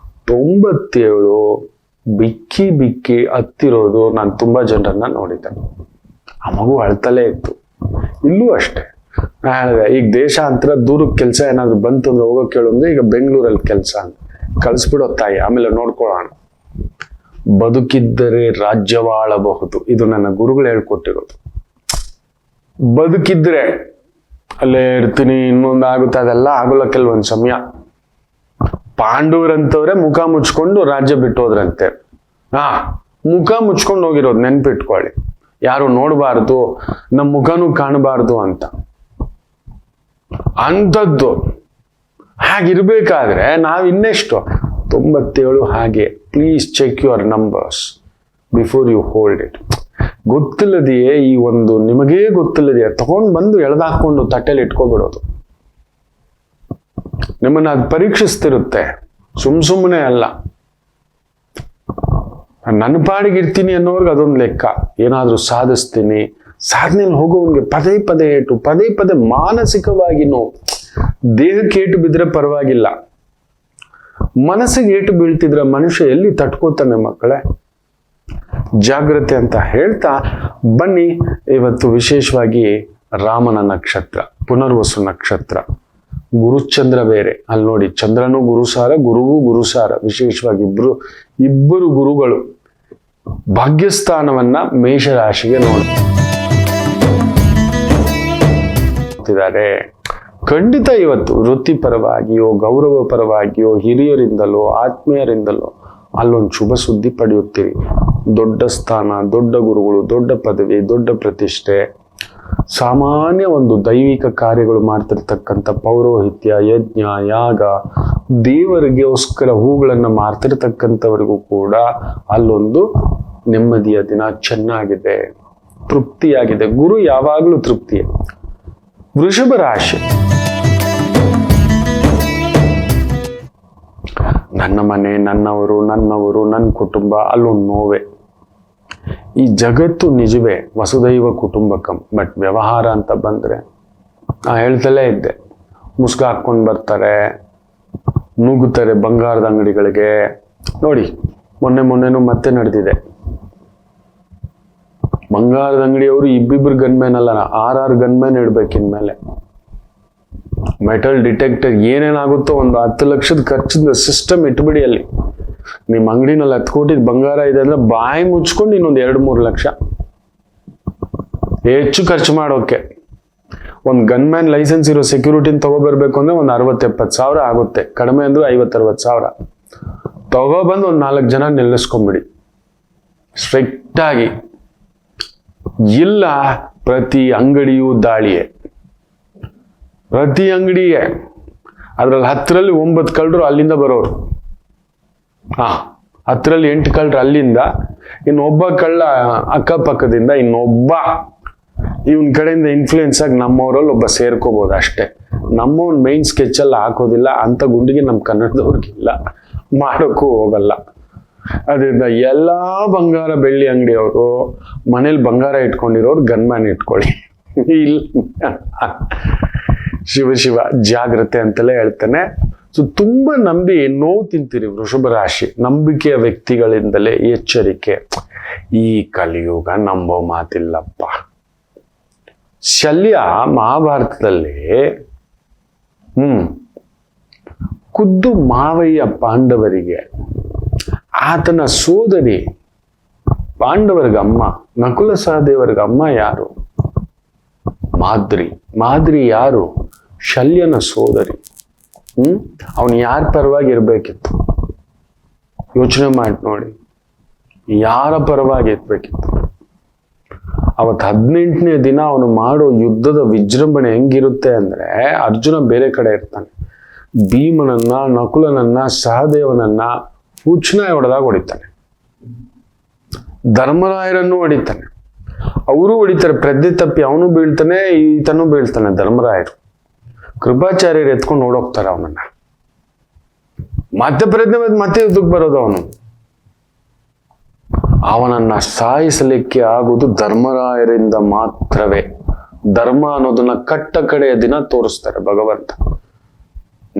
97 ಬಿಕ್ಕಿ ಬಿಕ್ಕಿ ಹತ್ತಿರೋದು ನಾನು ತುಂಬಾ ಜನರನ್ನ ನೋಡಿದ್ದೆ. ಆ ಮಗು ಅಳ್ತಲೇ ಇತ್ತು. ಇಲ್ಲೂ ಅಷ್ಟೇ ನಾ ಹೇಳಿದೆ, ಈಗ ದೇಶಾಂತರ ದೂರಕ್ಕೆ ಕೆಲಸ ಏನಾದ್ರು ಬಂತು ಅಂದ್ರೆ ಹೋಗೋಕೆ ಕೇಳು ಅಂದ್ರೆ ಈಗ ಬೆಂಗಳೂರಲ್ಲಿ ಕೆಲಸ ಅಂತ ಕಳಿಸ್ಬಿಡೋ ತಾಯಿ, ಆಮೇಲೆ ನೋಡ್ಕೊಳ್ಳೋಣ. ಬದುಕಿದ್ದರೆ ರಾಜ್ಯವಾಳಬಹುದು, ಇದು ನನ್ನ ಗುರುಗಳು ಹೇಳ್ಕೊಟ್ಟಿರೋದು. ಬದುಕಿದ್ರೆ ಅಲ್ಲೇ ಇರ್ತೀನಿ, ಇನ್ನೊಂದು ಆಗುತ್ತೆ, ಅದೆಲ್ಲ ಆಗೋಲ್ಲ ಕೆಲವೊಂದು ಸಮಯ. ಪಾಂಡವರಂತವ್ರೆ ಮುಖ ಮುಚ್ಕೊಂಡು ರಾಜ್ಯ ಬಿಟ್ಟೋದ್ರಂತೆ. ಮುಖ ಮುಚ್ಕೊಂಡು ಹೋಗಿರೋದು ನೆನ್ಪಿಟ್ಕೊಳ್ಳಿ, ಯಾರು ನೋಡಬಾರ್ದು, ನಮ್ಮ ಮುಖನೂ ಕಾಣಬಾರ್ದು ಅಂತ. ಅಂಥದ್ದು ಹಾಗಿರ್ಬೇಕಾದ್ರೆ ನಾವ್ ಇನ್ನೆಷ್ಟು 97 ಹಾಗೆ. Please check your numbers before you hold it. ಗೊತ್ತಿಲ್ಲದೆಯೇ ಈ ಒಂದು ನಿಮಗೇ ಗೊತ್ತಿಲ್ಲದೆಯೇ ತಗೊಂಡ್ ಬಂದು ಎಳೆದಾಕೊಂಡು ತಟ್ಟೆಲಿ ಇಟ್ಕೊಬಿಡೋದು. ನಿಮ್ಮನ್ನ ಅದು ಪರೀಕ್ಷಿಸ್ತಿರುತ್ತೆ, ಸುಮ್ಮನೆ ಅಲ್ಲ. ನನ್ನ ಪಾಡಿಗೆ ಇರ್ತೀನಿ ಅನ್ನೋರ್ಗೆ ಅದೊಂದು ಲೆಕ್ಕ. ಏನಾದ್ರೂ ಸಾಧಿಸ್ತೀನಿ, ಸಾಧನೆಯಲ್ಲಿ ಹೋಗೋವನ್ಗೆ ಪದೇ ಪದೇ ಏಟು, ಪದೇ ಪದೇ ಮಾನಸಿಕವಾಗಿ ನೋವು. ದೇಹಕ್ಕೆ ಏಟು ಬಿದ್ರೆ ಪರವಾಗಿಲ್ಲ, ಮನಸ್ಸಿಗೆ ಏಟು ಬೀಳ್ತಿದ್ರೆ ಮನುಷ್ಯ ಎಲ್ಲಿ ತಟ್ಕೋತಾನೆ ಮಕ್ಕಳೇ. ಜಾಗ್ರತೆ ಅಂತ ಹೇಳ್ತಾ ಬನ್ನಿ. ಇವತ್ತು ವಿಶೇಷವಾಗಿ ರಾಮನ ನಕ್ಷತ್ರ, ಪುನರ್ವಸು ನಕ್ಷತ್ರ, ಗುರುಚಂದ್ರ ಬೇರೆ. ಅಲ್ಲಿ ನೋಡಿ, ಚಂದ್ರನು ಗುರುಸಾರ, ಗುರುವು ಗುರುಸಾರ. ವಿಶೇಷವಾಗಿ ಇಬ್ಬರು ಗುರುಗಳು ಭಾಗ್ಯಸ್ಥಾನವನ್ನ ಮೇಷರಾಶಿಗೆ ನೋಡ್ತಿದ್ದಾರೆ. ಖಂಡಿತ ಇವತ್ತು ವೃತ್ತಿಪರವಾಗಿಯೋ, ಗೌರವ ಪರವಾಗಿಯೋ, ಹಿರಿಯರಿಂದಲೋ, ಆತ್ಮೀಯರಿಂದಲೋ ಅಲ್ಲೊಂದು ಶುಭ ಸುದ್ದಿ ಪಡೆಯುತ್ತೀರಿ. ದೊಡ್ಡ ಸ್ಥಾನ, ದೊಡ್ಡ ಗುರುಗಳು, ದೊಡ್ಡ ಪದವಿ, ದೊಡ್ಡ ಪ್ರತಿಷ್ಠೆ, ಸಾಮಾನ್ಯ ಒಂದು ದೈವಿಕ ಕಾರ್ಯಗಳು ಮಾಡ್ತಿರ್ತಕ್ಕಂಥ ಪೌರೋಹಿತ್ಯ, ಯಜ್ಞ, ಯಾಗ, ದೇವರಿಗೋಸ್ಕರ ಹೂಗಳನ್ನ ಮಾರ್ತಿರ್ತಕ್ಕಂಥವರಿಗೂ ಕೂಡ ಅಲ್ಲೊಂದು ನೆಮ್ಮದಿಯ ದಿನ, ಚೆನ್ನಾಗಿದೆ, ತೃಪ್ತಿಯಾಗಿದೆ. ಗುರು ಯಾವಾಗಲೂ ತೃಪ್ತಿಯೇ. ವೃಷಭ ರಾಶಿ, ನನ್ನ ಮನೆ, ನನ್ನವರು, ನನ್ನ ಕುಟುಂಬ, ಅಲ್ಲೊಂದು ನೋವೆ. ಈ ಜಗತ್ತು ನಿಜವೇ ವಸುದೈವ ಕುಟುಂಬಕಂ, ಬಟ್ ವ್ಯವಹಾರ ಅಂತ ಬಂದ್ರೆ ನಾ ಹೇಳ್ತಲೇ ಇದ್ದೆ, ಮುಸ್ಕ ಹಾಕೊಂಡು ಬರ್ತಾರೆ, ನುಗ್ಗುತ್ತಾರೆ ಬಂಗಾರದ ಅಂಗಡಿಗಳಿಗೆ. ನೋಡಿ, ಮೊನ್ನೆನೂ ಮತ್ತೆ ನಡೆದಿದೆ. ಬಂಗಾರದ ಅಂಗಡಿಯವರು ಇಬ್ಬಿಬ್ರು ಗನ್ಮ್ಯಾನ್ ಅಲ್ಲ, 6 ಗನ್ಮ್ಯಾನ್ ಇಡ್ಬೇಕಿನ್ಮೇಲೆ. ಮೆಟಲ್ ಡಿಟೆಕ್ಟರ್ ಏನೇನಾಗುತ್ತೋ ಒಂದು 10 ಲಕ್ಷದ ಖರ್ಚಿಂದ ಸಿಸ್ಟಮ್ ಇಟ್ಬಿಡಿ. ಅಲ್ಲಿ ನಿಮ್ಮ ಅಂಗಡಿನಲ್ಲಿ 10 ಕೋಟಿ ಬಂಗಾರ ಇದೆ ಅಂದ್ರೆ ಬಾಯಿ ಮುಚ್ಕೊಂಡು ಇನ್ನೊಂದು 2-3 ಲಕ್ಷ ಹೆಚ್ಚು ಖರ್ಚು ಮಾಡೋಕೆ. ಒಂದು ಗನ್ಮ್ಯಾನ್ ಲೈಸೆನ್ಸ್ ಇರೋ ಸೆಕ್ಯೂರಿಟಿನ ತಗೋಬರ್ಬೇಕು ಅಂದ್ರೆ ಒಂದು 60-70 ಸಾವಿರ ಆಗುತ್ತೆ, ಕಡಿಮೆ ಅಂದ್ರೆ 50-60 ಸಾವಿರ. ತಗೊಬಂದು ಒಂದು 4 ಜನ ನಿಲ್ಲಿಸ್ಕೊಂಬಿಡಿ ಸ್ಟ್ರಿಕ್ಟ್ ಆಗಿ. ಇಲ್ಲ, ಪ್ರತಿ ಅಂಗಡಿಯೂ ದಾಳಿಯೇ, ಪ್ರತಿ ಅಂಗಡಿಯೇ. ಅದ್ರಲ್ಲಿ 10ರಲ್ಲಿ 9 ಕಳ್ಳರು ಅಲ್ಲಿಂದ ಬರೋರು, 10ರಲ್ಲಿ 8 ಕಳ್ಳರು ಅಲ್ಲಿಂದ, ಇನ್ನೊಬ್ಬ ಕಳ್ಳ ಅಕ್ಕಪಕ್ಕದಿಂದ, ಇನ್ನೊಬ್ಬ ಇವನ್ ಕಡೆಯಿಂದ ಇನ್ಫ್ಲೂಯೆನ್ಸ್ ಆಗಿ ನಮ್ಮವರಲ್ಲಿ ಒಬ್ಬ ಸೇರ್ಕೋಬಹುದು ಅಷ್ಟೇ. ನಮ್ಮವನ್ ಮೈನ್ ಸ್ಕೆಚ್ ಎಲ್ಲ ಹಾಕೋದಿಲ್ಲ, ಅಂತ ಗುಂಡಿಗೆ ನಮ್ಮ ಕನ್ನಡದವ್ರಿಗಿಲ್ಲ, ಮಾಡೋಕ್ಕೂ ಹೋಗಲ್ಲ. ಅದರಿಂದ ಎಲ್ಲಾ ಬಂಗಾರ ಬೆಳ್ಳಿ ಅಂಗಡಿಯವರು ಮನೇಲಿ ಬಂಗಾರ ಇಟ್ಕೊಂಡಿರೋರು ಗನ್ಮ್ಯಾನ್ ಇಟ್ಕೊಳ್ಳಿ. ಇಲ್ಲ, ಶಿವ ಜಾಗ್ರತೆ ಅಂತಲೇ ಹೇಳ್ತಾನೆ. ಸೊ ತುಂಬಾ ನಂಬಿ ನೋವು ತಿಂತೀರಿ ವೃಷಭ ರಾಶಿ. ನಂಬಿಕೆಯ ವ್ಯಕ್ತಿಗಳಿಂದಲೇ ಎಚ್ಚರಿಕೆ. ಈ ಕಲಿಯುಗ ನಂಬೋ ಮಾತಿಲ್ಲಪ್ಪ. ಶಲ್ಯ ಮಹಾಭಾರತದಲ್ಲಿ ಖುದ್ದು ಮಾವಯ್ಯ ಪಾಂಡವರಿಗೆ ಆತನ ಸೋದರಿ ಪಾಂಡವರ್ಗ ಅಮ್ಮ, ನಕುಲ ಸಹದೇವರ್ಗ ಅಮ್ಮ ಯಾರು? ಮಾದ್ರಿ. ಮಾದ್ರಿ ಯಾರು? ಶಲ್ಯನ ಸೋದರಿ. ಅವನು ಯಾರ ಪರವಾಗಿ ಇರ್ಬೇಕಿತ್ತು? ಯೋಚನೆ ಮಾಡಿ ನೋಡಿ, ಯಾರ ಪರವಾಗಿ ಇರ್ಬೇಕಿತ್ತು? ಅವತ್ತು 18ನೇ ದಿನ ಅವನು ಮಾಡೋ ಯುದ್ಧದ ವಿಜೃಂಭಣೆ ಹೆಂಗಿರುತ್ತೆ ಅಂದ್ರೆ, ಅರ್ಜುನ ಬೇರೆ ಕಡೆ ಇರ್ತಾನೆ, ಭೀಮನನ್ನ, ನಕುಲನನ್ನ, ಸಹದೇವನನ್ನ ಹುಚ್ಚನಾಗಿ ಹೊಡಿತಾನೆ, ಧರ್ಮರಾಯರನ್ನು ಹೊಡಿತಾನೆ, ಅವರು ಹೊಡಿತಾರೆ, ಪ್ರಜ್ಞೆ ತಪ್ಪಿ ಅವನು ಬೀಳ್ತಾನೆ, ಈತನೂ ಬೀಳ್ತಾನೆ. ಧರ್ಮರಾಯರು ಕೃಪಾಚಾರ್ಯರು ಎತ್ಕೊಂಡು ಓಡೋಗ್ತಾರೆ ಅವನನ್ನ. ಮತ್ತೆ ಪ್ರಜ್ಞೆ ಮತ್ತೆ ಯುದ್ಧಕ್ಕೆ ಬರೋದು ಅವನು. ಅವನನ್ನ ಸಾಯಿಸಲಿಕ್ಕೆ ಆಗುವುದು ಧರ್ಮರಾಯರಿಂದ ಮಾತ್ರವೇ. ಧರ್ಮ ಅನ್ನೋದನ್ನ ಕಟ್ಟ ಕಡೆಯ ದಿನ ತೋರಿಸ್ತಾರೆ ಭಗವಂತ.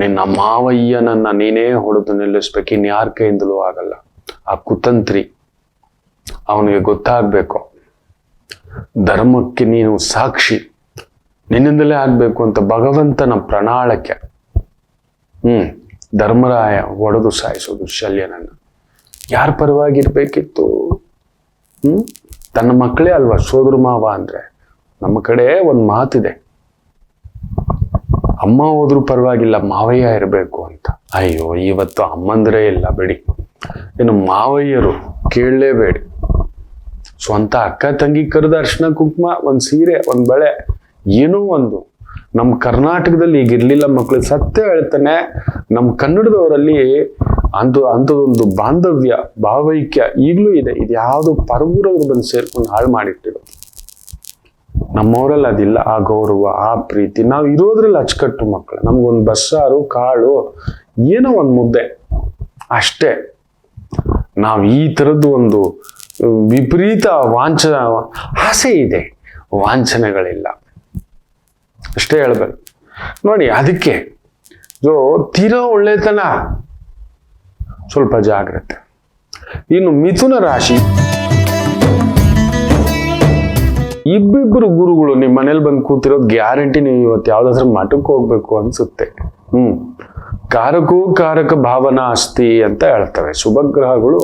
ನಿನ್ನ ಮಾವಯ್ಯನನ್ನ ನೀನೇ ಹೊಡೆದು ನಿಲ್ಲಿಸ್ಬೇಕು, ಇನ್ಯಾರ ಕೈಯಿಂದಲೂ ಆಗಲ್ಲ. ಆ ಕುತಂತ್ರಿ ಅವನಿಗೆ ಗೊತ್ತಾಗ್ಬೇಕು, ಧರ್ಮಕ್ಕೆ ನೀನು ಸಾಕ್ಷಿ, ನಿನ್ನಿಂದಲೇ ಆಗ್ಬೇಕು ಅಂತ ಭಗವಂತನ ಪ್ರಣಾಳಕ್ಕೆ ಧರ್ಮರಾಯ ಹೊಡೆದು ಸಾಯಿಸೋದು ಶಲ್ಯನನ್ನ. ಯಾರ ಪರವಾಗಿರ್ಬೇಕಿತ್ತು? ತನ್ನ ಮಕ್ಕಳೇ ಅಲ್ವಾ ಸೋದರ ಮಾವ ಅಂದ್ರೆ. ನಮ್ಮ ಕಡೆ ಒಂದು ಮಾತಿದೆ, ಅಮ್ಮ ಹೋದ್ರೂ ಪರವಾಗಿಲ್ಲ ಮಾವಯ್ಯ ಇರಬೇಕು ಅಂತ. ಅಯ್ಯೋ, ಇವತ್ತು ಅಮ್ಮಂದ್ರೆ ಇಲ್ಲ ಬಿಡಿ, ಇನ್ನು ಮಾವಯ್ಯರು ಕೇಳಲೇಬೇಡಿ. ಸ್ವಂತ ಅಕ್ಕ ತಂಗಿ ಕರೆದ ಅರ್ಶಿನ ಕುಂಕುಮ, ಒಂದು ಸೀರೆ, ಒಂದು ಬಳೆ, ಏನೋ ಒಂದು. ನಮ್ಮ ಕರ್ನಾಟಕದಲ್ಲಿ ಈಗ ಇರ್ಲಿಲ್ಲ ಮಕ್ಕಳು. ಸತ್ಯ ಹೇಳ್ತಾನೆ, ನಮ್ಮ ಕನ್ನಡದವರಲ್ಲಿ ಅಂಥದೊಂದು ಬಾಂಧವ್ಯ, ಭಾವೈಕ್ಯ ಈಗಲೂ ಇದೆ. ಇದು ಯಾವುದು ಪರವೂರವ್ರು ಬಂದು ಸೇರ್ಕೊಂಡು ಹಾಳು ಮಾಡಿಟ್ಟಿರೋದು. ನಮ್ಮವರಲ್ಲಿ ಅದಿಲ್ಲ, ಆ ಗೌರವ, ಆ ಪ್ರೀತಿ. ನಾವು ಇರೋದ್ರಲ್ಲಿ ಅಚ್ಚುಕಟ್ಟು ಮಕ್ಕಳು. ನಮ್ಗೊಂದು ಬಸ್ಸಾರು, ಕಾಳು, ಏನೋ ಒಂದು ಮುದ್ದೆ ಅಷ್ಟೇ. ನಾವು ಈ ಥರದ್ದು ಒಂದು ವಿಪರೀತ ಆಸೆ ಇದೆ, ವಾಂಛನೆಗಳಿಲ್ಲ, ಅಷ್ಟೇ ಹೇಳ್ಬೇಕು ನೋಡಿ. ಅದಕ್ಕೆ ತೀರಾ ಒಳ್ಳೆತನ, ಸ್ವಲ್ಪ ಜಾಗ್ರತೆ. ಇನ್ನು ಮಿಥುನ ರಾಶಿ, ಇಬ್ಬಿಬ್ಬರು ಗುರುಗಳು ನಿಮ್ಮ ಮನೇಲಿ ಬಂದು ಕೂತಿರೋದು ಗ್ಯಾರಂಟಿ. ನೀವು ಇವತ್ತು ಯಾವ್ದಾದ್ರೂ ಮಠಕ್ಕೆ ಹೋಗ್ಬೇಕು ಅನ್ಸುತ್ತೆ. ಕಾರಕ ಭಾವನಾ ಅಸ್ತಿ ಅಂತ ಹೇಳ್ತವೆ. ಶುಭಗ್ರಹಗಳು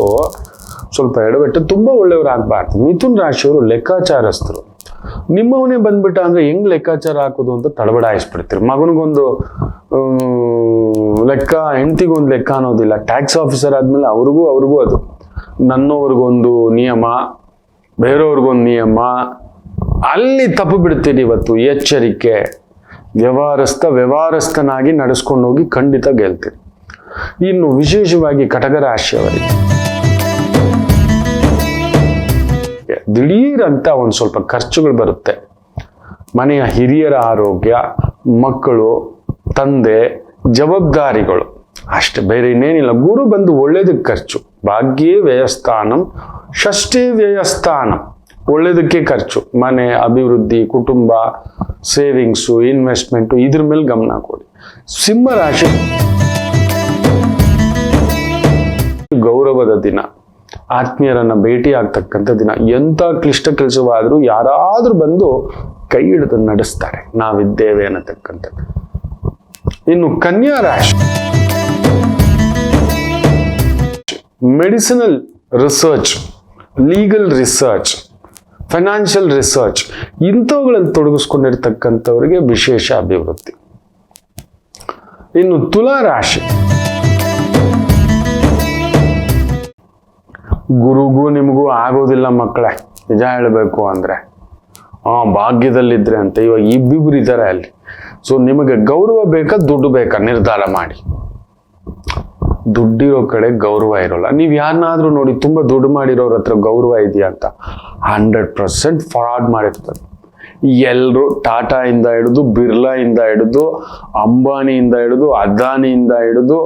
ಸ್ವಲ್ಪ ಎಡವೆಟ್ಟು ತುಂಬಾ ಒಳ್ಳೆಯವರಾಗಬಾರ್ದು. ಮಿಥುನ್ ರಾಶಿಯವರು ಲೆಕ್ಕಾಚಾರಸ್ಥರು. ನಿಮ್ಮವನೇ ಬಂದ್ಬಿಟ್ಟ ಅಂದ್ರೆ ಹೆಂಗ್ ಲೆಕ್ಕಾಚಾರ ಹಾಕೋದು ಅಂತ ತಡಬಡಾಯಿಸ್ಬಿಡ್ತೀರಿ. ಮಗನಿಗೊಂದು ಲೆಕ್ಕ, ಹೆಂಡತಿಗೊಂದು ಲೆಕ್ಕ ಅನ್ನೋದಿಲ್ಲ. ಟ್ಯಾಕ್ಸ್ ಆಫೀಸರ್ ಆದ್ಮೇಲೆ ಅವ್ರಿಗೂ ಅದು. ನನ್ನವ್ರಿಗೊಂದು ನಿಯಮ, ಬೇರೆಯವ್ರಿಗೊಂದು ನಿಯಮ. ಅಲ್ಲಿ ತಪ್ಪು ಬಿಡ್ತೀರಿ. ಇವತ್ತು ಎಚ್ಚರಿಕೆ. ವ್ಯವಹಾರಸ್ಥನಾಗಿ ನಡೆಸ್ಕೊಂಡು ಹೋಗಿ ಖಂಡಿತ ಗೆಲ್ತೀರಿ. ಇನ್ನು ವಿಶೇಷವಾಗಿ ಕಟಕ ರಾಶಿಯವರಿಗೆ ದಿಢೀರಂತ ಒಂದು ಸ್ವಲ್ಪ ಖರ್ಚುಗಳು ಬರುತ್ತೆ. ಮನೆಯ ಹಿರಿಯರ ಆರೋಗ್ಯ, ಮಕ್ಕಳು, ತಂದೆ, ಜವಾಬ್ದಾರಿಗಳು ಅಷ್ಟೇ, ಬೇರೆ ಇನ್ನೇನಿಲ್ಲ. ಗುರು ಬಂದು ಒಳ್ಳೇದಕ್ಕೆ ಖರ್ಚು. ಭಾಗ್ಯೇ ವ್ಯಯಸ್ಥಾನಂ ಷಷ್ಠೇ ವ್ಯಯಸ್ಥಾನಂ. ಒಳ್ಳೇದಕ್ಕೆ ಖರ್ಚು. ಮನೆ ಅಭಿವೃದ್ಧಿ, ಕುಟುಂಬ, ಸೇವಿಂಗ್ಸು, ಇನ್ವೆಸ್ಟ್ಮೆಂಟು, ಇದ್ರ ಮೇಲೆ ಗಮನ ಕೊಡಿ. ಸಿಂಹ ರಾಶಿ ಗೌರವದ ದಿನ, ಆತ್ಮೀಯರನ್ನ ಭೇಟಿ ಆಗ್ತಕ್ಕಂಥ ದಿನ. ಎಂಥ ಕ್ಲಿಷ್ಟ ಕೆಲಸವಾದರೂ ಯಾರಾದ್ರೂ ಬಂದು ಕೈ ಹಿಡಿದು ನಡೆಸ್ತಾರೆ, ನಾವಿದ್ದೇವೆ ಅನ್ನತಕ್ಕಂಥದ್ದು. ಇನ್ನು ಕನ್ಯಾ ರಾಶಿ, medicinal research, legal research, financial research, ಇಂಥವುಗಳಲ್ಲಿ ತೊಡಗಿಸ್ಕೊಂಡಿರ್ತಕ್ಕಂಥವ್ರಿಗೆ ವಿಶೇಷ ಅಭಿವೃದ್ಧಿ. ಇನ್ನು ತುಲಾ ರಾಶಿ, ಗುರುಗೂ ನಿಮಗೂ ಆಗೋದಿಲ್ಲ ಮಕ್ಕಳೇ, ನಿಜ ಹೇಳಬೇಕು ಅಂದ್ರೆ. ಭಾಗ್ಯದಲ್ಲಿದ್ರೆ ಅಂತ ಇವಾಗ ಇಬ್ಬಿಬ್ರು ಇದ್ದಾರೆ ಅಲ್ಲಿ. ಸೊ ನಿಮಗೆ ಗೌರವ ಬೇಕಾ, ದುಡ್ಡು ಬೇಕಾ, ನಿರ್ಧಾರ ಮಾಡಿ. ದುಡ್ಡಿರೋ ಕಡೆ ಗೌರವ ಇರೋಲ್ಲ. ನೀವು ಯಾರನ್ನಾದ್ರೂ ನೋಡಿ ತುಂಬಾ ದುಡ್ಡು ಮಾಡಿರೋರ ಹತ್ರ ಗೌರವ ಇದೆಯಾ ಅಂತ 100% ಫ್ರಾಡ್ ಮಾಡಿರ್ತಾರೆ. ಎಲ್ಲರೂ ಟಾಟಾ ಇಂದ ಹಿಡಿದು, ಬಿರ್ಲಾ ಇಂದ ಹಿಡಿದು, ಅಂಬಾನಿಯಿಂದ ಹಿಡಿದು, ಅದಾನಿಯಿಂದ ಹಿಡಿದು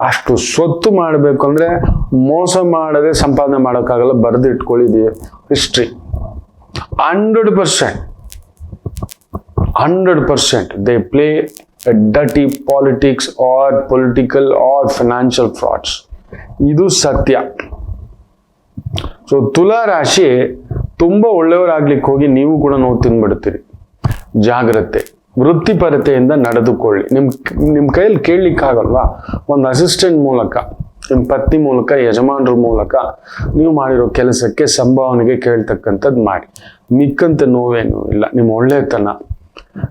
ಅಷ್ಟು ಸ್ವತ್ತು ಮಾಡಬೇಕು ಅಂದ್ರೆ ಮೋಸ ಮಾಡದೆ ಸಂಪಾದನೆ ಮಾಡೋಕ್ಕಾಗಲ್ಲ. ಬರೆದು ಇಟ್ಕೊಳ್ಳಿದೀವಿ history. 100% they play a dirty politics or political or financial frauds. ಇದು ಸತ್ಯ. ಸೊ ತುಲಾ ರಾಶಿ ತುಂಬಾ ಒಳ್ಳೆಯವರಾಗ್ಲಿಕ್ಕೆ ಹೋಗಿ ನೀವು ಕೂಡ ನೋವು ತಿನ್ಬಿಡ್ತೀರಿ. ಜಾಗ್ರತೆ. ವೃತ್ತಿಪರತೆಯಿಂದ ನಡೆದುಕೊಳ್ಳಿ. ನಿಮ್ ಕೈಯಲ್ಲಿ ಕೇಳಲಿಕ್ಕೆ ಆಗಲ್ವಾ, ಒಂದು ಅಸಿಸ್ಟೆಂಟ್ ಮೂಲಕ ನಿಮ್ಮ ಪತ್ನಿ ಮೂಲಕ, ಯಜಮಾನ್ರ ಮೂಲಕ ನೀವು ಮಾಡಿರೋ ಕೆಲಸಕ್ಕೆ ಸಂಭಾವನೆಗೆ ಕೇಳ್ತಕ್ಕಂಥದ್ದು ಮಾಡಿ. ಮಿಕ್ಕಂತ ನೋವೇನು ಇಲ್ಲ. ನಿಮ್ಮ ಒಳ್ಳೆತನ,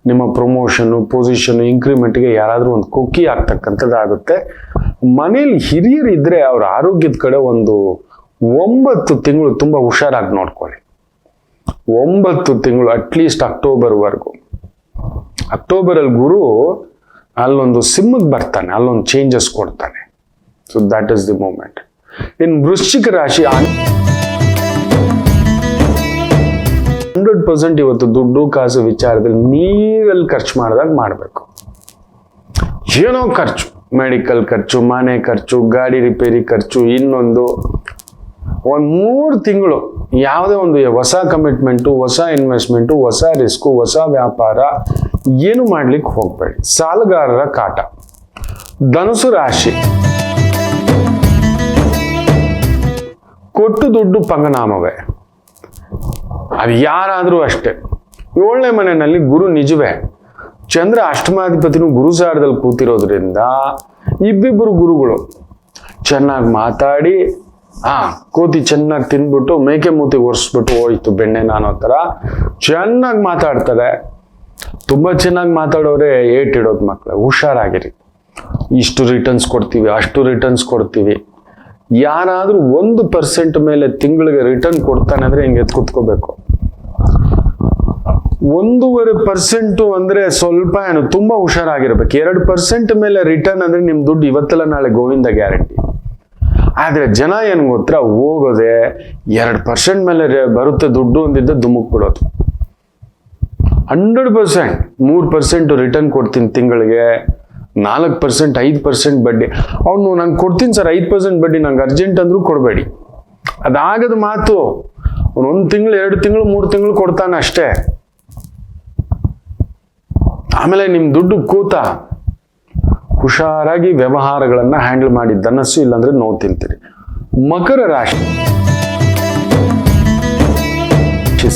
ನಿಮ್ಮ ಪ್ರಮೋಷನ್ನು, ಪೊಸಿಷನ್ನು, ಇಂಕ್ರಿಮೆಂಟ್ಗೆ ಯಾರಾದರೂ ಒಂದು ಕೊಕ್ಕಿ ಆಗ್ತಕ್ಕಂಥದ್ದು ಆಗುತ್ತೆ. ಮನೇಲಿ ಹಿರಿಯರು ಇದ್ರೆ ಅವ್ರ ಆರೋಗ್ಯದ ಕಡೆ ಒಂದು 9 ತಿಂಗಳು ತುಂಬ ಹುಷಾರಾಗಿ ನೋಡ್ಕೊಳ್ಳಿ. 9 ತಿಂಗಳು ಅಟ್ಲೀಸ್ಟ್ ಅಕ್ಟೋಬರ್ವರೆಗೂ. ಅಕ್ಟೋಬರಲ್ಲಿ ಗುರು ಅಲ್ಲೊಂದು ಸಿಂಹಕ್ಕೆ ಬರ್ತಾನೆ, ಅಲ್ಲೊಂದು ಚೇಂಜಸ್ ಕೊಡ್ತಾನೆ. So that is the moment. ಇನ್ನು ವೃಶ್ಚಿಕ ರಾಶಿ 100% ಇವತ್ತು ದುಡ್ಡು ಕಾಸು ವಿಚಾರದಲ್ಲಿ ನೀರಲ್ಲಿ ಖರ್ಚು ಮಾಡಿದಾಗ ಮಾಡಬೇಕು. ಏನೋ ಖರ್ಚು, ಮೆಡಿಕಲ್ ಖರ್ಚು, ಮನೆ ಖರ್ಚು, ಗಾಡಿ ರಿಪೇರಿ ಖರ್ಚು, ಇನ್ನೊಂದು 3 ತಿಂಗಳು ಯಾವುದೇ ಒಂದು ಹೊಸ ಕಮಿಟ್ಮೆಂಟು, ಹೊಸ ಇನ್ವೆಸ್ಟ್ಮೆಂಟು, ಹೊಸ ರಿಸ್ಕು, ಹೊಸ ವ್ಯಾಪಾರ ಏನು ಮಾಡ್ಲಿಕ್ಕೆ ಹೋಗ್ಬೇಡಿ. ಸಾಲಗಾರರ ಕಾಟ. ಧನುಸು ರಾಶಿ ಕೊಟ್ಟು ದುಡ್ಡು ಪಂಗನಾಮವೇ. ಅದು ಯಾರಾದರೂ ಅಷ್ಟೇ. 7ನೇ ಮನೆಯಲ್ಲಿ ಗುರು ನಿಜವೇ. ಚಂದ್ರ ಅಷ್ಟಮಾಧಿಪತಿನೂ ಗುರು ಸಾರದಲ್ಲಿ ಕೂತಿರೋದ್ರಿಂದ ಇಬ್ಬಿಬ್ಬರು ಗುರುಗಳು ಚೆನ್ನಾಗಿ ಮಾತಾಡಿ, ಕೋತಿ ಚೆನ್ನಾಗಿ ತಿಂದ್ಬಿಟ್ಟು ಮೇಕೆ ಮೂತಿ ಒರೆಸ್ಬಿಟ್ಟು ಹೋಯ್ತು ಬೆಣ್ಣೆ ಅನ್ನೋ ಥರ ಚೆನ್ನಾಗಿ ಮಾತಾಡ್ತಾರೆ. ತುಂಬ ಚೆನ್ನಾಗಿ ಮಾತಾಡೋರೆ ಏಟಿಡೋದು ಮಕ್ಕಳು. ಹುಷಾರಾಗಿರಿ. ಇಷ್ಟು ರಿಟರ್ನ್ಸ್ ಕೊಡ್ತೀವಿ, ಅಷ್ಟು ರಿಟರ್ನ್ಸ್ ಕೊಡ್ತೀವಿ. ಯಾರಾದರೂ 1% ಮೇಲೆ ತಿಂಗಳಿಗೆ ರಿಟರ್ನ್ ಕೊಡ್ತಾನೆ ಅಂದ್ರೆ ಹಿಂಗೆ ಎತ್ಕೊತ್ಕೋಬೇಕು. 1.5% ಅಂದ್ರೆ ಸ್ವಲ್ಪ ಏನು, ತುಂಬಾ ಹುಷಾರಾಗಿರ್ಬೇಕು. 2% ಮೇಲೆ ರಿಟರ್ನ್ ಅಂದ್ರೆ ನಿಮ್ ದುಡ್ಡು ಇವತ್ತೆಲ್ಲ ನಾಳೆ ಗೋವಿಂದ ಗ್ಯಾರಂಟಿ. ಆದ್ರೆ ಜನ ಏನ್ ಗೊತ್ತಾ, ಹೋಗೋದೆ 2% ಮೇಲೆ ಬರುತ್ತೆ ದುಡ್ಡು ಅಂದಿದ್ದ ದುಮುಕ್ ಬಿಡೋದು. 100% 3% ರಿಟರ್ನ್ ಕೊಡ್ತೀನಿ ತಿಂಗಳಿಗೆ, 4%, 5% ಬಡ್ಡಿ. ಅವನು ನಾನು ಕೊಡ್ತೀನಿ ಸರ್ 5% ಬಡ್ಡಿ, ನಂಗೆ ಅರ್ಜೆಂಟ್ ಅಂದ್ರೂ ಕೊಡಬೇಡಿ. ಅದಾಗದ ಮಾತು. ಅವನು 1 ತಿಂಗಳು, 2 ತಿಂಗಳು, 3 ತಿಂಗಳು ಕೊಡ್ತಾನೆ ಅಷ್ಟೇ. ಆಮೇಲೆ ನಿಮ್ ದುಡ್ಡು ಕೂತ. ಹುಷಾರಾಗಿ ವ್ಯವಹಾರಗಳನ್ನ ಹ್ಯಾಂಡಲ್ ಮಾಡಿ. ಧನಸ್ಸು, ಇಲ್ಲಾಂದ್ರೆ ನೋವು ತಿಂತೀರಿ. ಮಕರ ರಾಶಿ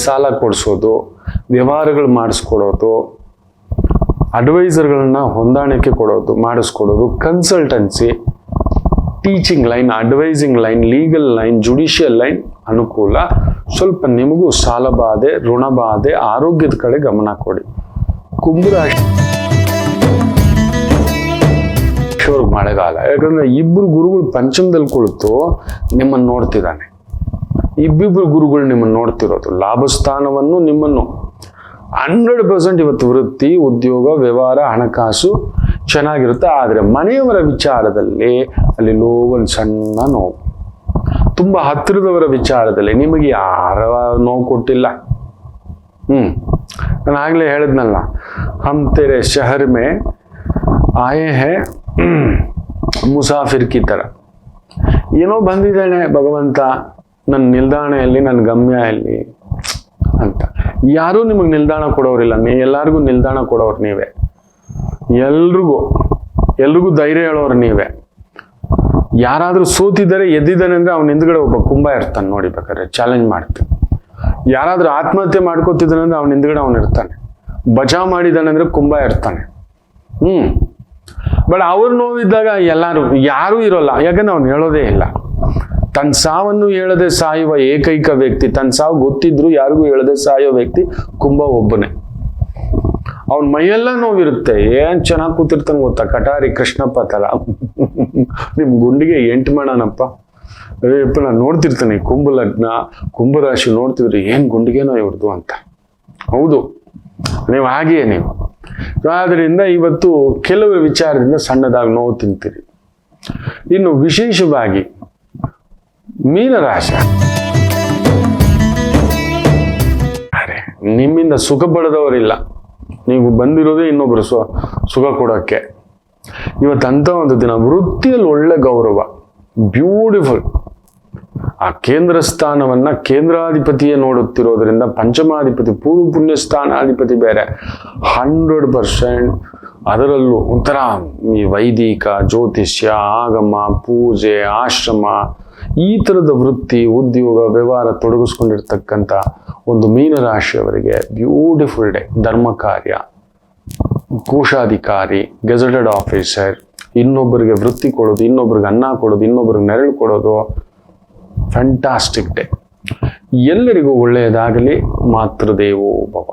ಸಾಲ ಕೊಡಿಸೋದು, ವ್ಯವಹಾರಗಳು ಮಾಡಿಸ್ಕೊಡೋದು, ಅಡ್ವೈಸರ್ಗಳನ್ನ ಹೊಂದಾಣಿಕೆ ಕೊಡೋದು, ಮಾಡಿಸ್ಕೊಡೋದು, consultancy, teaching line, advising line, legal line, judicial line ಅನುಕೂಲ. ಸ್ವಲ್ಪ ನಿಮಗೂ ಸಾಲಬಾಧೆ, ಋಣಬಾಧೆ, ಆರೋಗ್ಯದ ಕಡೆ ಗಮನ ಕೊಡಿ. ಕುಂಭರಾಶಿ ಮಳೆಗಾಲ. ಯಾಕಂದ್ರೆ ಇಬ್ಬರು ಗುರುಗಳು ಪಂಚಮದಲ್ಲಿ ಕುಳಿತು ನಿಮ್ಮನ್ನು ನೋಡ್ತಿದ್ದಾನೆ. ಇಬ್ಬಿಬ್ರು ಗುರುಗಳು ನಿಮ್ಮನ್ನು ನೋಡ್ತಿರೋದು. ಲಾಭಸ್ಥಾನವನ್ನು, ನಿಮ್ಮನ್ನು 100% ಇವತ್ತು ವೃತ್ತಿ, ಉದ್ಯೋಗ, ವ್ಯವಹಾರ, ಹಣಕಾಸು ಚೆನ್ನಾಗಿರುತ್ತೆ. ಆದರೆ ಮನೆಯವರ ವಿಚಾರದಲ್ಲಿ ಅಲ್ಲಿ ಒಂದು ಸಣ್ಣ ನೋವು. ತುಂಬಾ ಹತ್ತಿರದವರ ವಿಚಾರದಲ್ಲಿ ನಿಮಗೆ ಯಾರ ನೋವು ಕೊಟ್ಟಿಲ್ಲ. ನಾನು ಆಗ್ಲೇ ಹೇಳಿದ್ನಲ್ಲ, ಹಮ್ ತೆರೆ ಶಹರ್ ಮೇ ಆಯೇ ಹೇ ಮುಸಾಫಿರ್ ಕಿ ತರ. ಏನೋ ಬಂದಿದ್ದಾನೆ ಭಗವಂತ ನನ್ನ ನಿಲ್ದಾಣೆಯಲ್ಲಿ, ನನ್ನ ಗಮ್ಯಲ್ಲಿ ಅಂತ. ಯಾರೂ ನಿಮಗೆ ನಿಲ್ದಾಣ ಕೊಡೋರಿಲ್ಲ. ಎಲ್ಲರಿಗೂ ನಿಲ್ದಾಣ ಕೊಡೋರು ನೀವೇ. ಎಲ್ರಿಗೂ ಧೈರ್ಯ ಹೇಳೋರು ನೀವೇ. ಯಾರಾದ್ರೂ ಸೋತಿದ್ದಾರೆ, ಎದ್ದಿದ್ದಾನೆ ಅಂದ್ರೆ ಅವನ ಹಿಂದ್ಗಡೆ ಒಬ್ಬ ಕುಂಭ ಇರ್ತಾನೆ ನೋಡಿ. ಬೇಕಾದ್ರೆ ಚಾಲೆಂಜ್ ಮಾಡ್ತೀನಿ. ಯಾರಾದ್ರೂ ಆತ್ಮಹತ್ಯೆ ಮಾಡ್ಕೋತಿದ್ದಾನೆ ಅಂದ್ರೆ ಅವನ ಹಿಂದ್ಗಡೆ ಅವನು ಇರ್ತಾನೆ. ಬಚಾವ್ ಮಾಡಿದ್ದಾನೆ ಅಂದ್ರೆ ಕುಂಭ ಇರ್ತಾನೆ. ಬಟ್ ಅವ್ರ ನೋವಿದ್ದಾಗ ಯಾರೂ ಇರೋಲ್ಲ. ಯಾಕಂದ್ರೆ ಅವ್ನು ಹೇಳೋದೇ ಇಲ್ಲ. ತನ್ನ ಸಾವನ್ನು ಹೇಳದೆ ಸಾಯುವ ಏಕೈಕ ವ್ಯಕ್ತಿ, ತನ್ನ ಸಾವು ಗೊತ್ತಿದ್ರು ಯಾರಿಗೂ ಹೇಳದೆ ಸಾಯೋ ವ್ಯಕ್ತಿ ಕುಂಭ ಒಬ್ಬನೇ. ಅವನ ಮೈಯೆಲ್ಲ ನೋವಿರುತ್ತೆ. ಏನ್ ಚೆನ್ನಾಗಿ ಕೂತಿರ್ತಾನೆ ಗೊತ್ತಾ, ಕಟಾರಿ ಕೃಷ್ಣಪ್ಪ ತರ. ನಿಮ್ ಗುಂಡಿಗೆ 8 ಮಾಡೋಣಪ್ಪ. ನಾನು ನೋಡ್ತಿರ್ತಾನೆ ಕುಂಭ ಲಗ್ನ, ಕುಂಭರಾಶಿ ನೋಡ್ತಿದ್ರಿ, ಏನ್ ಗುಂಡಿಗೆನೋ ಇವ್ರದ್ದು ಅಂತ. ಹೌದು, ನೀವು ಹಾಗೆಯೇ ನೀವು. ಆದ್ರಿಂದ ಇವತ್ತು ಕೆಲವು ವಿಚಾರದಿಂದ ಸಣ್ಣದಾಗಿ ನೋವು ತಿಂತೀರಿ. ಇನ್ನು ವಿಶೇಷವಾಗಿ ಮೀನರಾಶಿ, ನಿಮ್ಮಿಂದ ಸುಖ ಪಡೆದವರಿಲ್ಲ. ನೀವು ಬಂದಿರೋದೇ ಇನ್ನೊಬ್ರು ಸುಖ ಕೊಡೋಕ್ಕೆ. ಇವತ್ತಂತ ಒಂದು ದಿನ. ವೃತ್ತಿಯಲ್ಲಿ ಒಳ್ಳೆ ಗೌರವ, ಬ್ಯೂಟಿಫುಲ್. ಆ ಕೇಂದ್ರ ಸ್ಥಾನವನ್ನ ಕೇಂದ್ರಾಧಿಪತಿಯೇ ನೋಡುತ್ತಿರೋದ್ರಿಂದ, ಪಂಚಮಾಧಿಪತಿ ಪೂರ್ವ ಪುಣ್ಯ ಸ್ಥಾನಾಧಿಪತಿ ಬೇರೆ. 100%. ಅದರಲ್ಲೂ ಒಂಥರ ಈ ವೈದಿಕ, ಜ್ಯೋತಿಷ್ಯ, ಆಗಮ, ಪೂಜೆ, ಆಶ್ರಮ, ಈ ಥರದ ವೃತ್ತಿ, ಉದ್ಯೋಗ, ವ್ಯವಹಾರ ತೊಡಗಿಸ್ಕೊಂಡಿರ್ತಕ್ಕಂಥ ಒಂದು ಮೀನರಾಶಿಯವರಿಗೆ ಬ್ಯೂಟಿಫುಲ್ ಡೇ. ಧರ್ಮ ಕಾರ್ಯ, ಕೋಶಾಧಿಕಾರಿ, ಗೆಜೆಟೆಡ್ ಆಫೀಸರ್, ಇನ್ನೊಬ್ಬರಿಗೆ ವೃತ್ತಿ ಕೊಡೋದು, ಇನ್ನೊಬ್ರಿಗೆ ಅನ್ನ ಕೊಡೋದು, ಇನ್ನೊಬ್ರಿಗೆ ನೆರಳು ಕೊಡೋದು. Fantastic day. ಎಲ್ಲರಿಗೂ ಒಳ್ಳೆಯದಾಗಲಿ. ಮಾತೃದೇವೋ ಭವ.